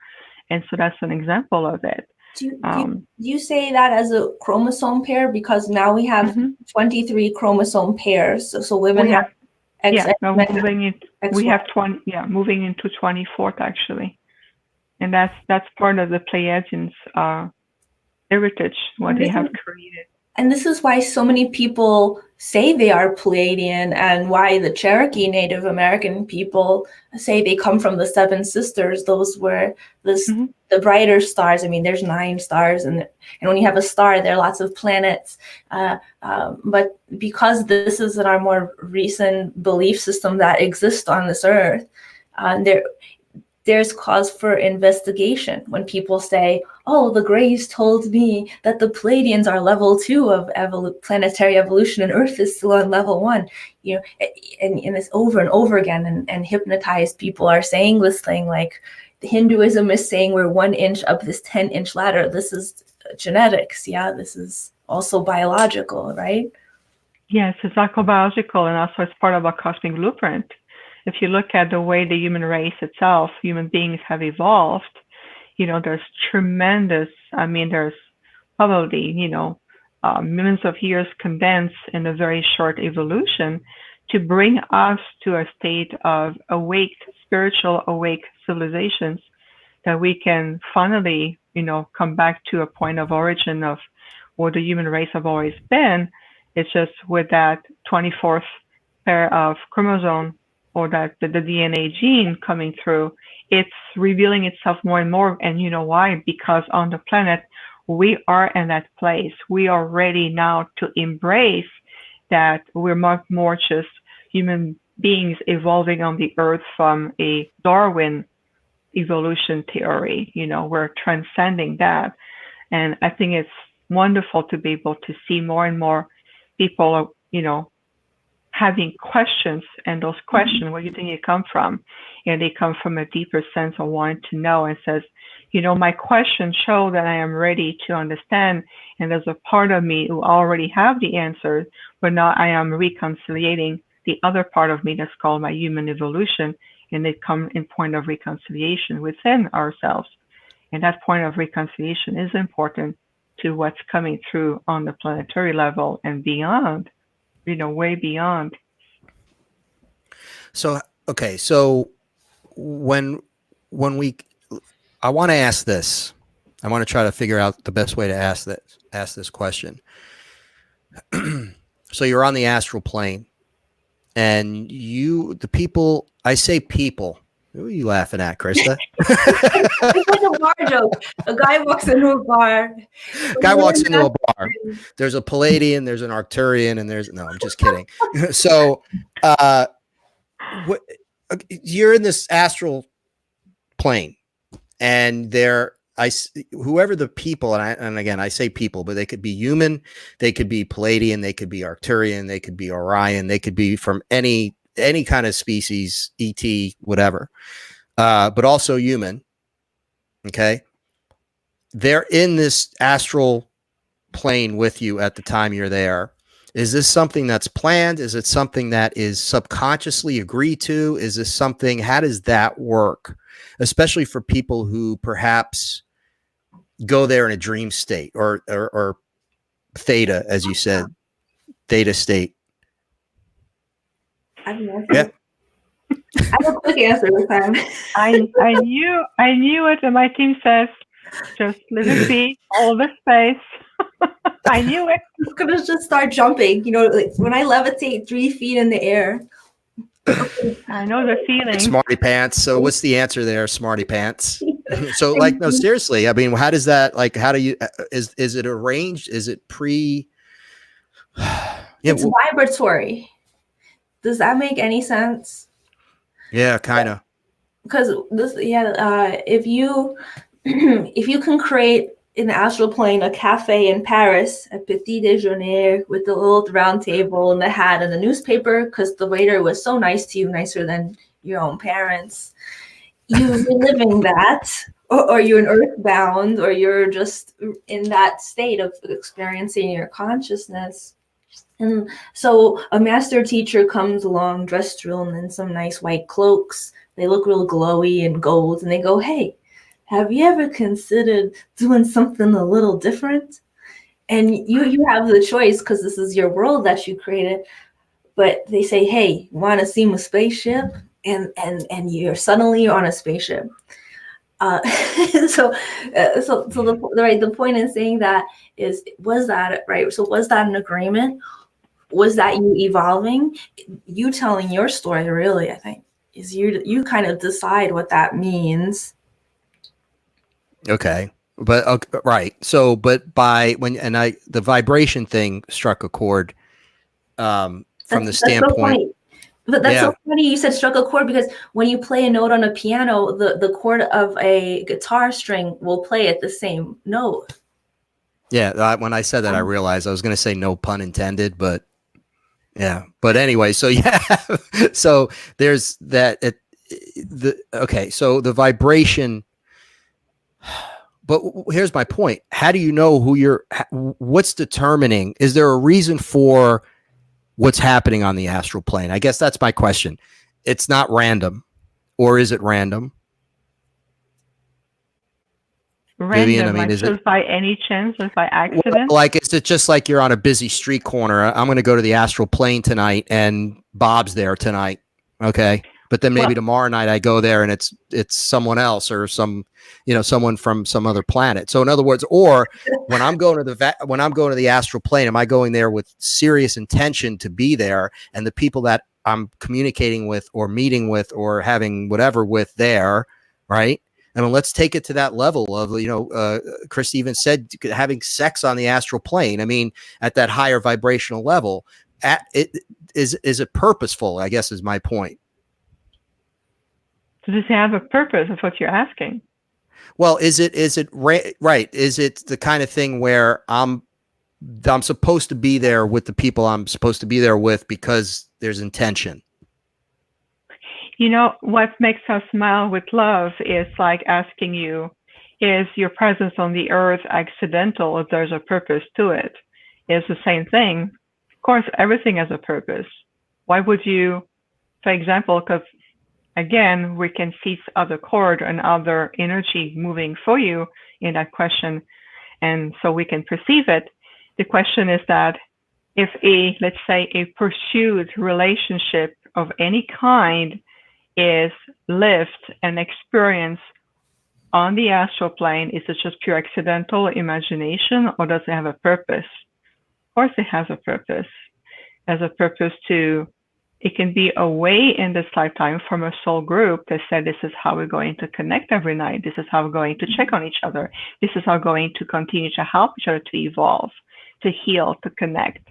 And so that's an example of it. Do you say that as a chromosome pair? Because now we have 23 chromosome pairs. So women have X. We have 20. Yeah, moving into 24th actually, and that's part of the Pleiadians' heritage, what they have created. And this is why so many people say they are Pleiadian, and why the Cherokee Native American people say they come from the Seven Sisters. Those were the brighter stars. I mean, there's 9 stars, and when you have a star, there are lots of planets. But because this is in our more recent belief system that exists on this earth, there's cause for investigation when people say, oh, the Greys told me that the Pleiadians are level 2 of planetary evolution and Earth is still on level 1. And it's over and over again. And hypnotized people are saying this thing, like Hinduism is saying we're 1 inch up this 10-inch ladder. This is genetics. Yeah, this is also biological, right? Yes, it's biological, and also it's part of a cosmic blueprint. If you look at the way the human race itself, human beings have evolved, there's tremendous, there's probably, millions of years condensed in a very short evolution to bring us to a state of spiritual awake civilizations that we can finally, come back to a point of origin of where the human race have always been. It's just with that 24th pair of chromosome, or that the DNA gene coming through, it's revealing itself more and more. And you know why? Because on the planet, we are in that place. We are ready now to embrace that we're much more just human beings evolving on the earth from a Darwin evolution theory. We're transcending that. And I think it's wonderful to be able to see more and more people, having questions, and those questions, where do you think they come from? And they come from a deeper sense of wanting to know, and says, my questions show that I am ready to understand, and there's a part of me who already have the answers, but now I am reconciliating the other part of me that's called my human evolution, and they come in point of reconciliation within ourselves. And that point of reconciliation is important to what's coming through on the planetary level and beyond, way beyond. So, okay. So when I want to ask this, I want to try to figure out the best way to ask this question. So you're on the astral plane, and the people, I say people. Who are you laughing at, Krista? It's like a bar joke. A guy walks into a bar. Guy walks into a bar. There's a Palladian, there's an Arcturian, and no, I'm just kidding. So, you're in this astral plane, and whoever the people, and again, I say people, but they could be human, they could be Palladian, they could be Arcturian, they could be Orion, they could be from any kind of species, ET, whatever, but also human. Okay. They're in this astral plane with you at the time you're there. Is this something that's planned? Is it something that is subconsciously agreed to? Is this something, how does that work? Especially for people who perhaps go there in a dream state or theta, as you said, theta state. I have a quick answer this time. I knew it, and my team says, just let it be, all the space. I knew it. I'm gonna just start jumping. Like when I levitate 3 feet in the air. I know the feeling. Smarty pants. So what's the answer there, smarty pants? So no, seriously. I mean, how does that, how do you, is it arranged? Is it pre? It's vibratory. Does that make any sense? Yeah, kind of. Because if you can create in the astral plane a cafe in Paris, a petit déjeuner with the little round table and the hat and the newspaper, because the waiter was so nice to you, nicer than your own parents, you're living that, or you're an earthbound, or you're just in that state of experiencing your consciousness. And so a master teacher comes along dressed real in some nice white cloaks. They look real glowy and gold, and they go, "Hey, have you ever considered doing something a little different?" And you have the choice, because this is your world that you created. But they say, "Hey, want to see my spaceship?" And you're suddenly on a spaceship. So the point in saying that is, was that right? So was that an agreement? Was that you evolving? You telling your story, really, I think, is you kind of decide what that means. Okay. But right. So, but the vibration thing struck a chord from the standpoint. But that's so funny you said struck a chord, because when you play a note on a piano, the chord of a guitar string will play at the same note. Yeah. When I said that, I realized I was going to say no pun intended, but yeah. But anyway, so yeah. So there's that. So the vibration. But here's my point. How do you know what's determining? Is there a reason for what's happening on the astral plane? I guess that's my question. It's not random, or is it random? Viviane, I mean, is it by any chance or by accident? Is it just like you're on a busy street corner? I'm going to go to the astral plane tonight, and Bob's there tonight. Okay. But then maybe tomorrow night I go there and it's someone else, or someone from some other planet. So in other words, or when I'm going to the astral plane, am I going there with serious intention to be there, and the people that I'm communicating with or meeting with or having whatever with there, right? I mean, let's take it to that level of, Chris even said having sex on the astral plane. I mean, at that higher vibrational level, is it purposeful, I guess, is my point. So does it have a purpose of what you're asking? Well, is it right? Is it the kind of thing where I'm supposed to be there with the people I'm supposed to be there with because there's intention? What makes us smile with love is like asking you, is your presence on the earth accidental if there's a purpose to it? It's the same thing. Of course, everything has a purpose. Why would you, for example, because again, we can see other chord and other energy moving for you in that question. And so we can perceive it. The question is that if let's say a pursued relationship of any kind is lived and experienced on the astral plane, is it just pure accidental imagination, or does it have a purpose? Of course it has a purpose. It has a purpose to, it can be a way in this lifetime from a soul group that said, this is how we're going to connect every night. This is how we're going to check on each other. This is how we're going to continue to help each other to evolve, to heal, to connect.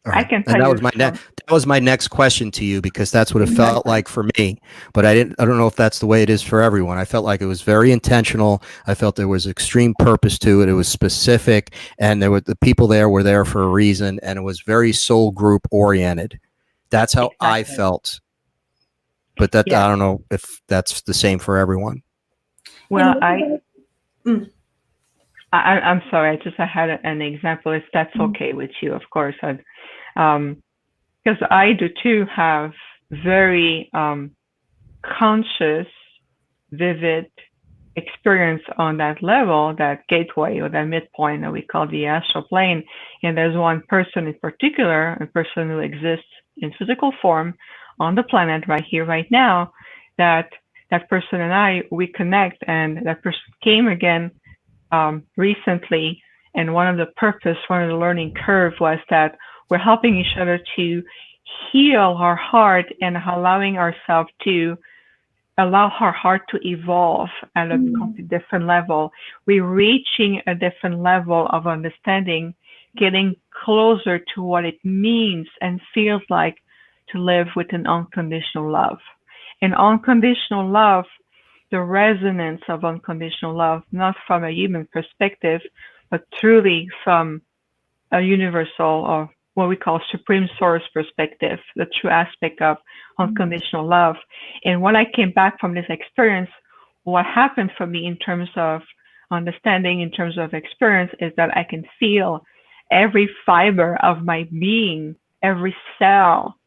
I can tell you that was my next question to you, because that's what it felt like for me. But I don't know if that's the way it is for everyone. I felt like it was very intentional. I felt there was extreme purpose to it. It was specific, and the people there were there for a reason, and it was very soul group oriented. That's how I felt. But I don't know if that's the same for everyone. Well, I'm sorry. I had an example. If that's okay with you, of course. Because I do too have very conscious, vivid experience on that level, that gateway or that midpoint that we call the astral plane. And there's one person in particular, a person who exists in physical form on the planet right here, right now, that person and we connect, and that person came again recently. And one of the learning curve was that we're helping each other to heal our heart and allowing ourselves to allow our heart to evolve at a completely different level. We're reaching a different level of understanding, getting closer to what it means and feels like to live with an unconditional love. And unconditional love, the resonance of unconditional love, not from a human perspective, but truly from a universal or what we call supreme source perspective, the true aspect of unconditional love. And when I came back from this experience, what happened for me in terms of understanding, in terms of experience, is that I can feel every fiber of my being, every cell,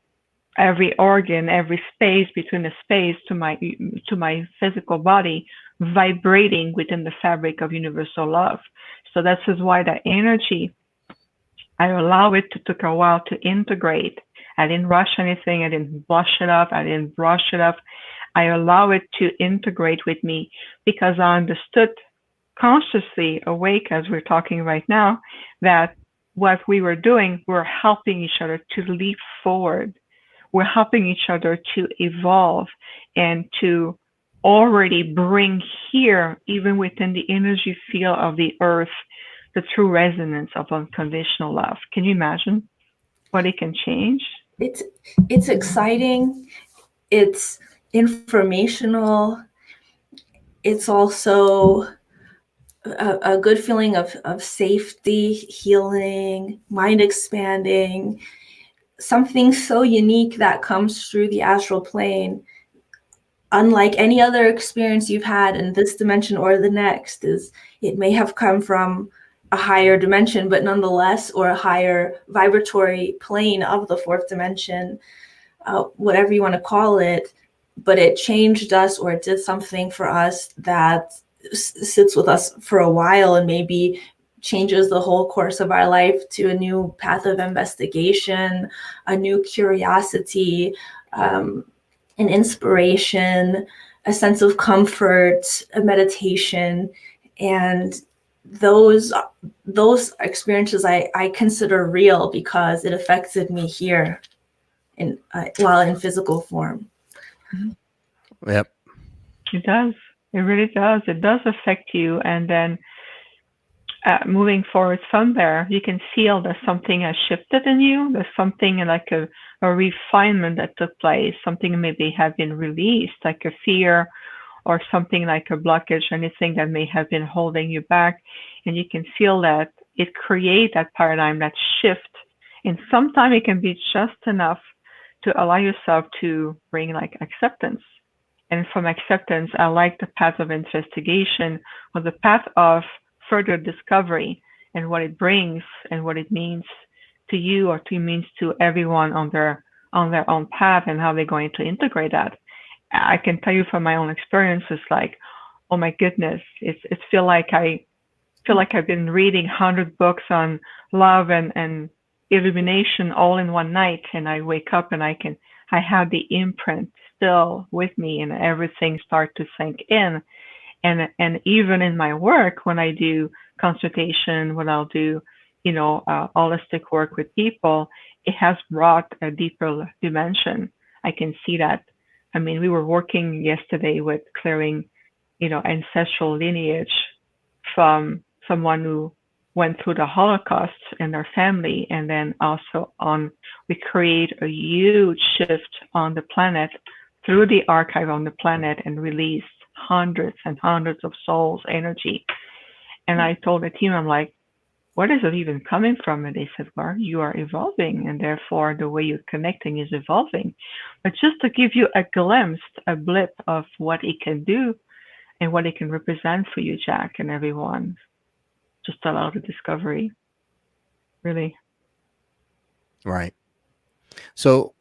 every organ, every space between the space to my physical body vibrating within the fabric of universal love. So that's why that energy, I allow it to take a while to integrate. I didn't rush anything. I didn't blush it up. I didn't brush it up. I allow it to integrate with me because I understood consciously awake as we're talking right now that what we were doing, we're helping each other to leap forward. We're helping each other to evolve and to already bring here, even within the energy field of the earth, the true resonance of unconditional love. Can you imagine what it can change? It's exciting. It's informational. It's also a good feeling of safety, healing, mind expanding, something so unique that comes through the astral plane. Unlike any other experience you've had in this dimension or the next, is it may have come from a higher dimension, but nonetheless, or a higher vibratory plane of the fourth dimension, whatever you want to call it, but it changed us, or it did something for us that sits with us for a while and maybe changes the whole course of our life to a new path of investigation, a new curiosity, an inspiration, a sense of comfort, a meditation. And those experiences I consider real because it affected me here while in physical form. Yep. It does. It really does. It does affect you. And then moving forward from there, you can feel that something has shifted in you. There's something like a refinement that took place. Something maybe have been released, like a fear or something like a blockage, anything that may have been holding you back. And you can feel that it creates that paradigm, that shift. And sometimes it can be just enough to allow yourself to bring like acceptance. And from acceptance, I like the path of investigation or the path of further discovery and what it brings and what it means to you or to means to everyone on their own path and how they're going to integrate that. I can tell you from my own experience, it's like, oh my goodness, it's feel like I've been reading 100 books on love and illumination all in one night, and I wake up and I have the imprint still with me, and everything starts to sink in. And even in my work, when I do consultation, when I'll do, holistic work with people, it has brought a deeper dimension. I can see that. I mean, we were working yesterday with clearing, ancestral lineage from someone who went through the Holocaust in their family, and then also we create a huge shift on the planet through the archive on the planet and release hundreds and hundreds of souls energy. And I told the team, I'm like, where is it even coming from? And they said, well, you are evolving, and therefore the way you're connecting is evolving. But just to give you a glimpse, a blip of what it can do and what it can represent for you, Jack, and everyone, just allow the discovery, really. Right. So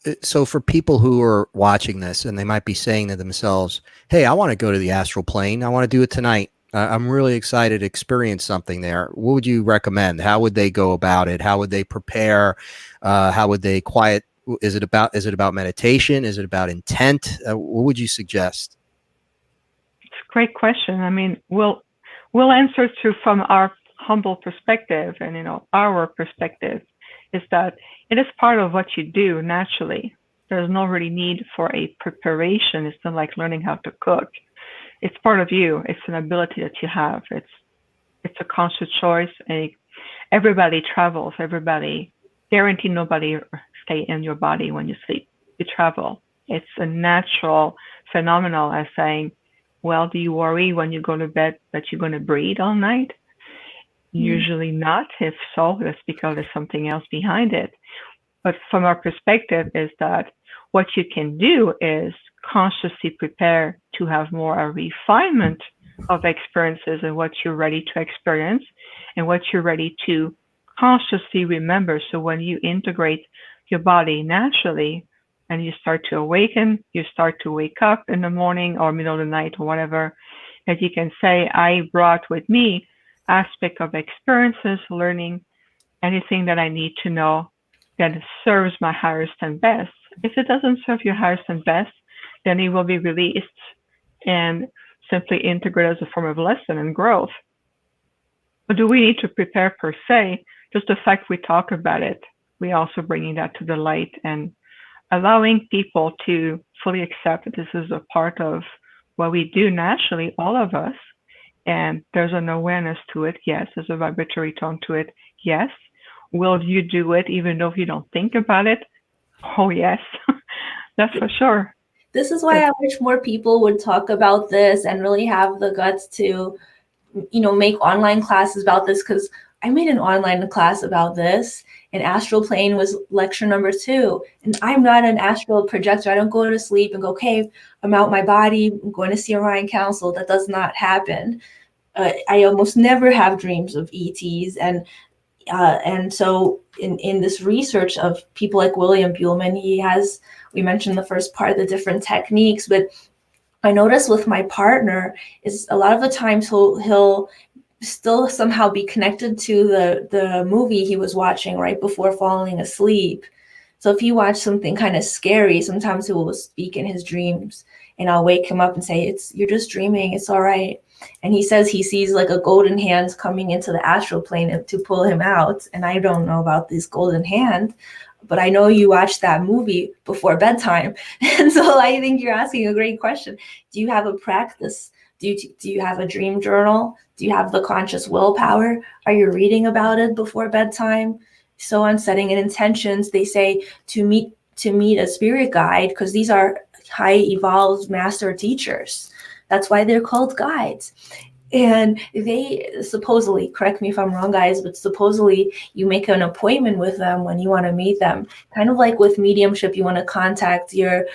for people who are watching this and they might be saying to themselves, hey, I want to go to the astral plane. I want to do it tonight. I'm really excited to experience something there. What would you recommend? How would they go about it? How would they prepare? How would they quiet? Is it about meditation? Is it about intent? What would you suggest? It's a great question. I mean, we'll answer from our humble perspective, and our perspective is that it is part of what you do naturally. There's no really need for a preparation. It's not like learning how to cook. It's part of you. It's an ability that you have. It's a conscious choice. And everybody travels. Everybody, guarantee nobody stay in your body when you sleep. You travel. It's a natural phenomenon, as saying, well, do you worry when you go to bed that you're going to breathe all night? Usually not. If so, that's because there's something else behind it. But from our perspective is that what you can do is consciously prepare to have more a refinement of experiences and what you're ready to experience and what you're ready to consciously remember. So when you integrate your body naturally and you start to awaken, you start to wake up in the morning or middle of the night or whatever, that you can say, I brought with me aspect of experiences, learning, anything that I need to know that serves my highest and best. If it doesn't serve your highest and best, then it will be released and simply integrate as a form of lesson and growth. But do we need to prepare per se? Just the fact we talk about it, we also bringing that to the light and allowing people to fully accept that this is a part of what we do naturally, all of us. And there's an awareness to it. Yes, there's a vibratory tone to it. Yes. Will you do it even though you don't think about it? Oh, yes. That's for sure. This is why I wish more people would talk about this and really have the guts to, make online classes about this, because I made an online class about this, and astral plane was lecture number 2. And I'm not an astral projector. I don't go to sleep and go, okay, I'm out my body, I'm going to see Orion Council. That does not happen. I almost never have dreams of ETs. And so in this research of people like William Buhlman, we mentioned the first part, the different techniques, but I notice with my partner is a lot of the times he'll still somehow be connected to the movie he was watching right before falling asleep. So if he watched something kind of scary, sometimes he will speak in his dreams, and I'll wake him up and say, you're just dreaming, it's all right. And he says he sees like a golden hand coming into the astral plane to pull him out. And I don't know about this golden hand, but I know you watched that movie before bedtime. And so I think you're asking a great question. Do you have a practice? Do you have a dream journal? Do you have the conscious willpower? Are you reading about it before bedtime? So on setting an intentions, they say to meet a spirit guide, because these are high evolved master teachers. That's why they're called guides. And they supposedly, correct me if I'm wrong, guys, but supposedly you make an appointment with them when you want to meet them. Kind of like with mediumship, you want to contact your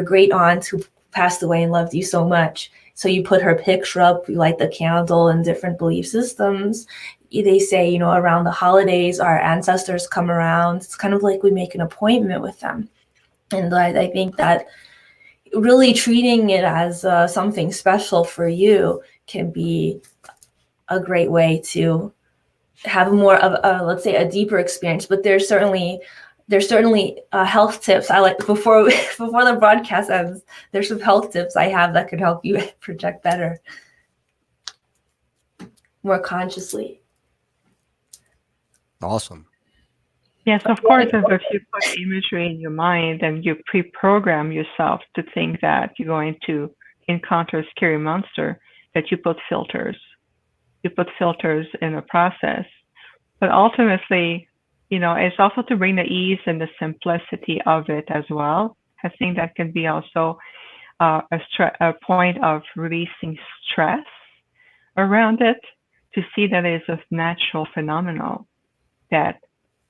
great aunt who passed away and loved you so much. So you put her picture up, you light the candle, and different belief systems. They say, around the holidays, our ancestors come around. It's kind of like we make an appointment with them. And I think that really treating it as something special for you can be a great way to have more of a, let's say, a deeper experience. But there's certainly health tips I like before the broadcast ends. There's some health tips I have that could help you project better, more consciously. Awesome. Yes, of course, if you put imagery in your mind and you pre-program yourself to think that you're going to encounter a scary monster, that you put filters. You put filters in the process. But ultimately, it's also to bring the ease and the simplicity of it as well. I think that can be also a point of releasing stress around it, to see that it's a natural phenomenon, that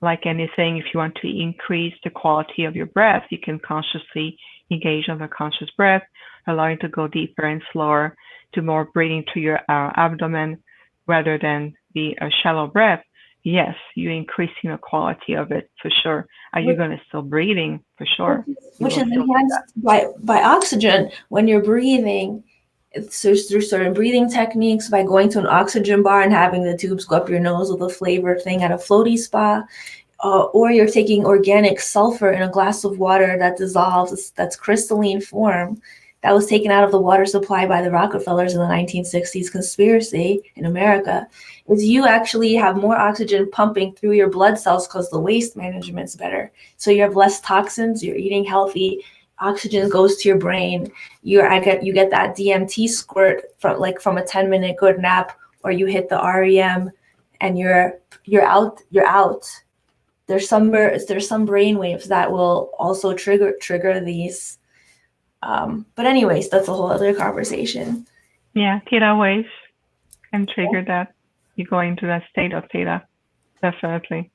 like anything, if you want to increase the quality of your breath, you can consciously engage on the conscious breath, allowing to go deeper and slower to more breathing through your abdomen rather than be a shallow breath. Yes, you're increasing the quality of it for sure. Are you going to still breathing? For sure. Which is enhanced by oxygen when you're breathing. It's through certain breathing techniques, by going to an oxygen bar and having the tubes go up your nose with a flavored thing at a floaty spa, or you're taking organic sulfur in a glass of water that dissolves, that's crystalline form, that was taken out of the water supply by the Rockefellers in the 1960s conspiracy in America, is you actually have more oxygen pumping through your blood cells because the waste management's better. So you have less toxins, you're eating healthy, oxygen goes to your brain. You get that DMT squirt from a 10-minute good nap, or you hit the REM and you're out. There's some brain waves that will also trigger these. But anyways, that's a whole other conversation. Yeah, theta waves can trigger that. You go into that state of theta, definitely.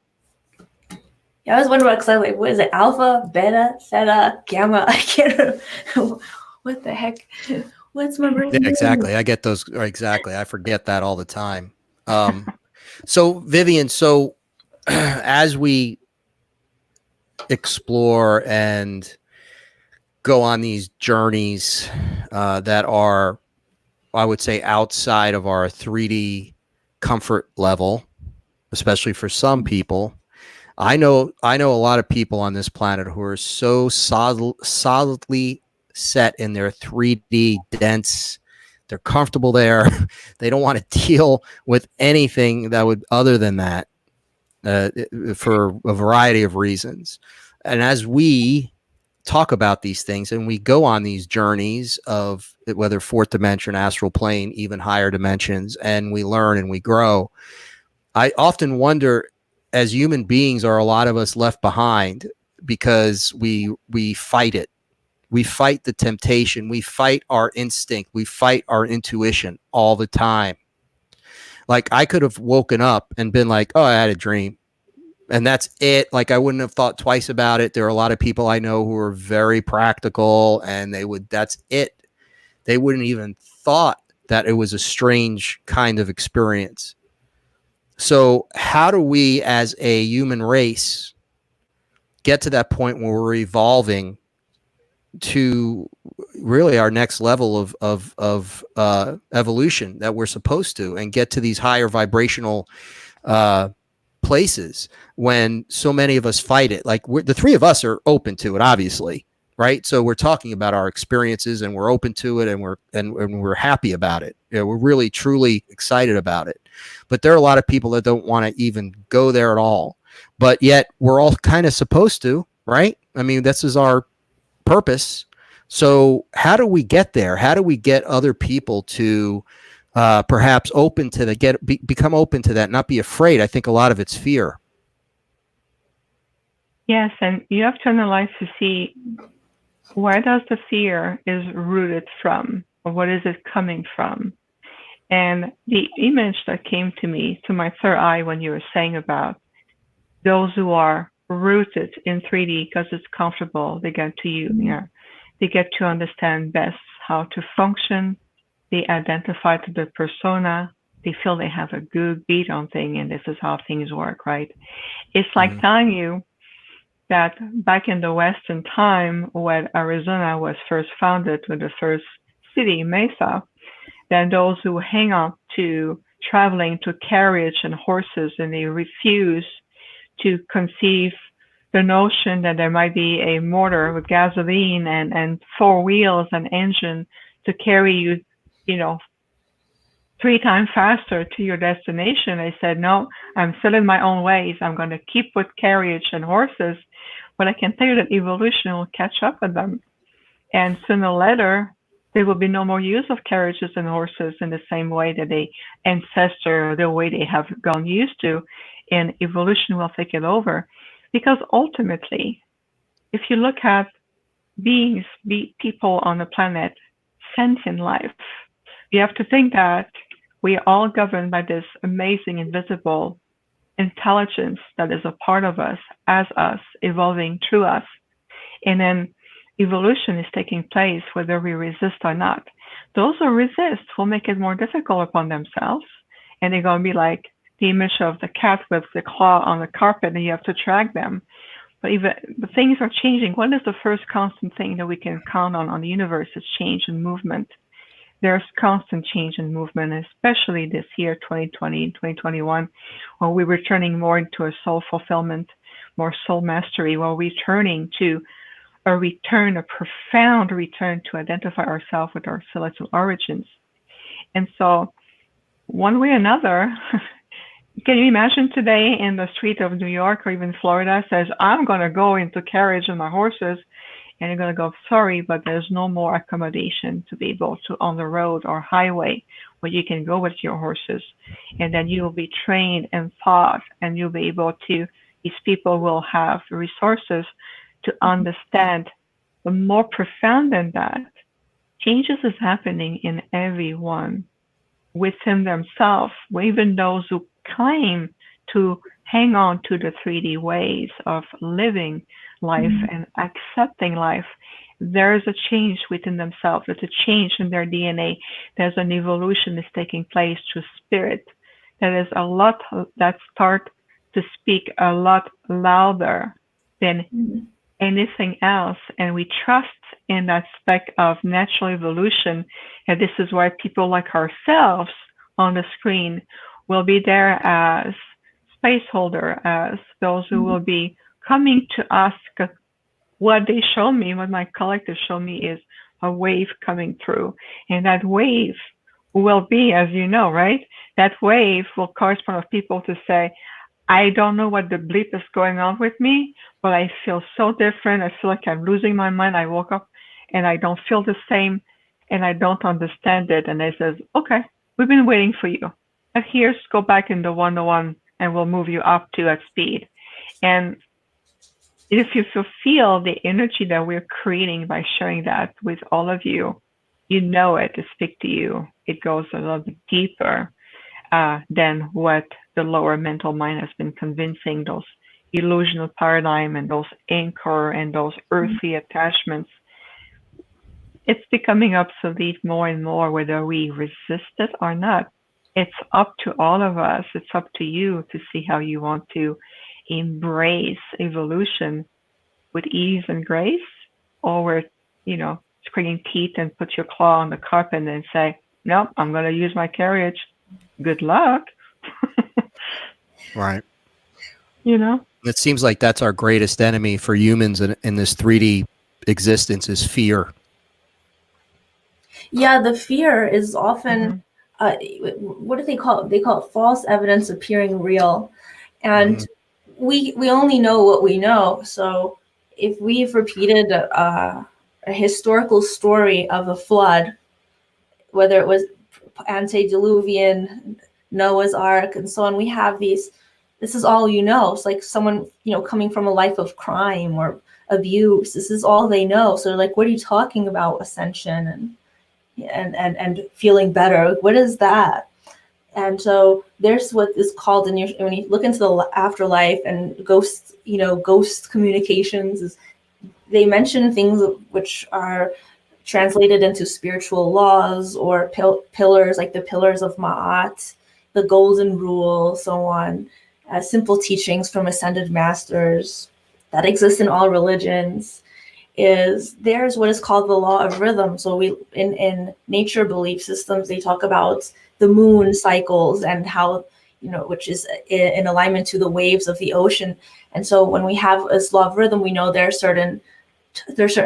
Yeah, I was wondering, because I'm like, what is it? Alpha, beta, theta, gamma? I can't remember. What the heck? What's my brain? Yeah, exactly. I get those. Exactly. I forget that all the time. So Viviane, as we explore and go on these journeys that are, I would say, outside of our 3D comfort level, especially for some people, I know a lot of people on this planet who are so solidly set in their 3D dense. They're comfortable there. They don't want to deal with anything that would other than that for a variety of reasons. And as we talk about these things and we go on these journeys of whether fourth dimension, astral plane, even higher dimensions, and we learn and we grow, I often wonder, as human beings, are a lot of us left behind because we fight it. We fight the temptation. We fight our instinct. We fight our intuition all the time. Like, I could have woken up and been like, oh, I had a dream. And that's it. Like, I wouldn't have thought twice about it. There are a lot of people I know who are very practical, and that's it. They wouldn't even thought that it was a strange kind of experience. So how do we as a human race get to that point where we're evolving to really our next level of evolution that we're supposed to, and get to these higher vibrational places when so many of us fight it? Like, the three of us are open to it, obviously, right? So we're talking about our experiences and we're open to it, and we're happy about it. We're really truly excited about it. But there are a lot of people that don't want to even go there at all. But yet we're all kind of supposed to, right? I mean, this is our purpose. So how do we get there? How do we get other people to perhaps open to become open to that, not be afraid? I think a lot of it's fear. Yes, and you have to analyze to see where does the fear is rooted from, or what is it coming from? And the image that came to me, to my third eye, when you were saying about those who are rooted in 3D because it's comfortable, they get to they get to understand best how to function. They identify to the persona. They feel they have a good beat on thing, and this is how things work, right? It's like telling you, that back in the Western time, when Arizona was first founded with the first city, Mesa, then those who hang on to traveling to carriage and horses, and they refuse to conceive the notion that there might be a motor with gasoline and four wheels and engine to carry you, 3 times faster to your destination. I said, no, I'm still in my own ways. I'm going to keep with carriage and horses, but I can tell you that evolution will catch up with them. And sooner or later, there will be no more use of carriages and horses in the same way that the way they have gone used to, and evolution will take it over. Because ultimately, if you look at beings, people on the planet, sentient life, you have to think that we are all governed by this amazing invisible intelligence that is a part of us, as us, evolving through us. And then evolution is taking place whether we resist or not. Those who resist will make it more difficult upon themselves, and they're going to be like the image of the cat with the claw on the carpet, and you have to track them. But things are changing. What is the first constant thing that we can count on the universe? Is change and movement. There's constant change and movement, especially this year, 2020 and 2021, where we're returning more into a soul fulfillment, more soul mastery, where we're returning to a profound return to identify ourselves with our celestial origins. And so, one way or another, can you imagine today in the street of New York or even Florida says, I'm going to go into carriage on my horses, and you're going to go, sorry, but there's no more accommodation to be able to on the road or highway where you can go with your horses. And then you will be trained and taught, and you'll be able to, these people will have resources to understand. But more profound than that, changes is happening in everyone within themselves, even those who claim to hang on to the 3D ways of living life and accepting life. There's a change within themselves. There's a change in their DNA. There's an evolution that's taking place through spirit. That is a lot that start to speak a lot louder than anything else. And we trust in that aspect of natural evolution. And this is why people like ourselves on the screen will be there as space holder, as those who will be coming to ask. What they show me, what my collectors show me, is a wave coming through. And that wave will be, as you know, right? That wave will correspond with people to say, I don't know what the bleep is going on with me, but I feel so different. I feel like I'm losing my mind. I woke up and I don't feel the same, and I don't understand it. And they says, okay, we've been waiting for you. And here's, go back in the 101 and we'll move you up to that speed. And if you feel the energy that we're creating by sharing that with all of you, you know it to speak to you. It goes a little bit deeper than what the lower mental mind has been convincing, those illusional paradigm and those anchor and those earthly attachments. It's becoming obsolete more and more, whether we resist it or not. It's up to all of us. It's up to you to see how you want to embrace evolution with ease and grace, or with, scraping teeth and put your claw on the carpet and say, nope, I'm going to use my carriage. Good luck. Right. It seems like that's our greatest enemy for humans in this 3D existence is fear. Yeah, the fear is often, what do they call it? They call it false evidence appearing real. And we only know what we know. So if we've repeated a historical story of a flood, whether it was antediluvian, Noah's Ark, and so on, we have these, this is all you know. It's like someone, coming from a life of crime or abuse. This is all they know. So like, what are you talking about? Ascension and feeling better. What is that? And so there's what is called when you look into the afterlife and ghost communications, is they mention things which are translated into spiritual laws or pillars, like the pillars of Ma'at, the golden rule, so on, simple teachings from ascended masters. that exists in all religions is there's what is called the law of rhythm. So we in nature belief systems, they talk about the moon cycles and how, which is in alignment to the waves of the ocean. And so when we have this law of rhythm, we know there are certain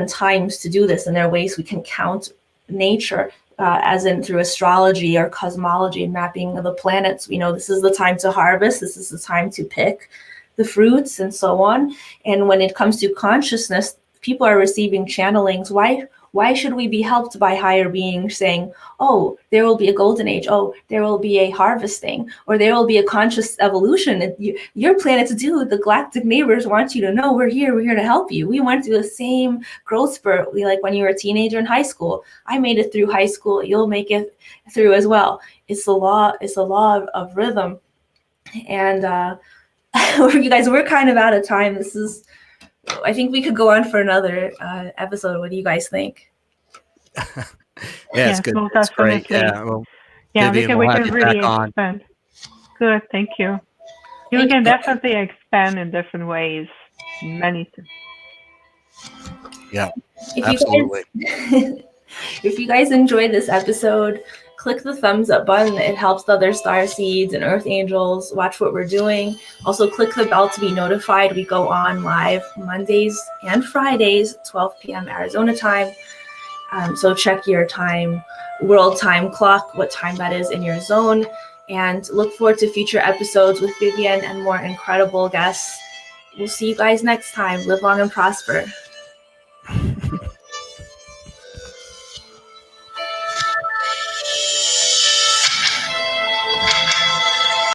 times to do this, and there are ways we can count nature, as in through astrology or cosmology and mapping of the planets. We know this is the time to harvest, this is the time to pick the fruits, and so on. And when it comes to consciousness, people are receiving channelings. Why should we be helped by higher beings saying, oh, there will be a golden age, oh, there will be a harvesting, or there will be a conscious evolution? Your planets do. The galactic neighbors want you to know we're here to help you. We went through the same growth spurt, like when you were a teenager in high school. I made it through high school. You'll make it through as well. It's the law of rhythm. And you guys, we're kind of out of time. I think we could go on for another episode. What do you guys think? It's good. It's great. Yeah, well, Viviane, we can really expand. Good, thank you. You can definitely expand in different ways. Many things. Yeah, absolutely. If you guys enjoyed this episode, click the thumbs up button. It helps the other star seeds and earth angels watch what we're doing. Also, click the bell to be notified. We go on live Mondays and Fridays, 12 p.m. Arizona time. So check your time, world time clock, what time that is in your zone. And look forward to future episodes with Viviane and more incredible guests. We'll see you guys next time. Live long and prosper.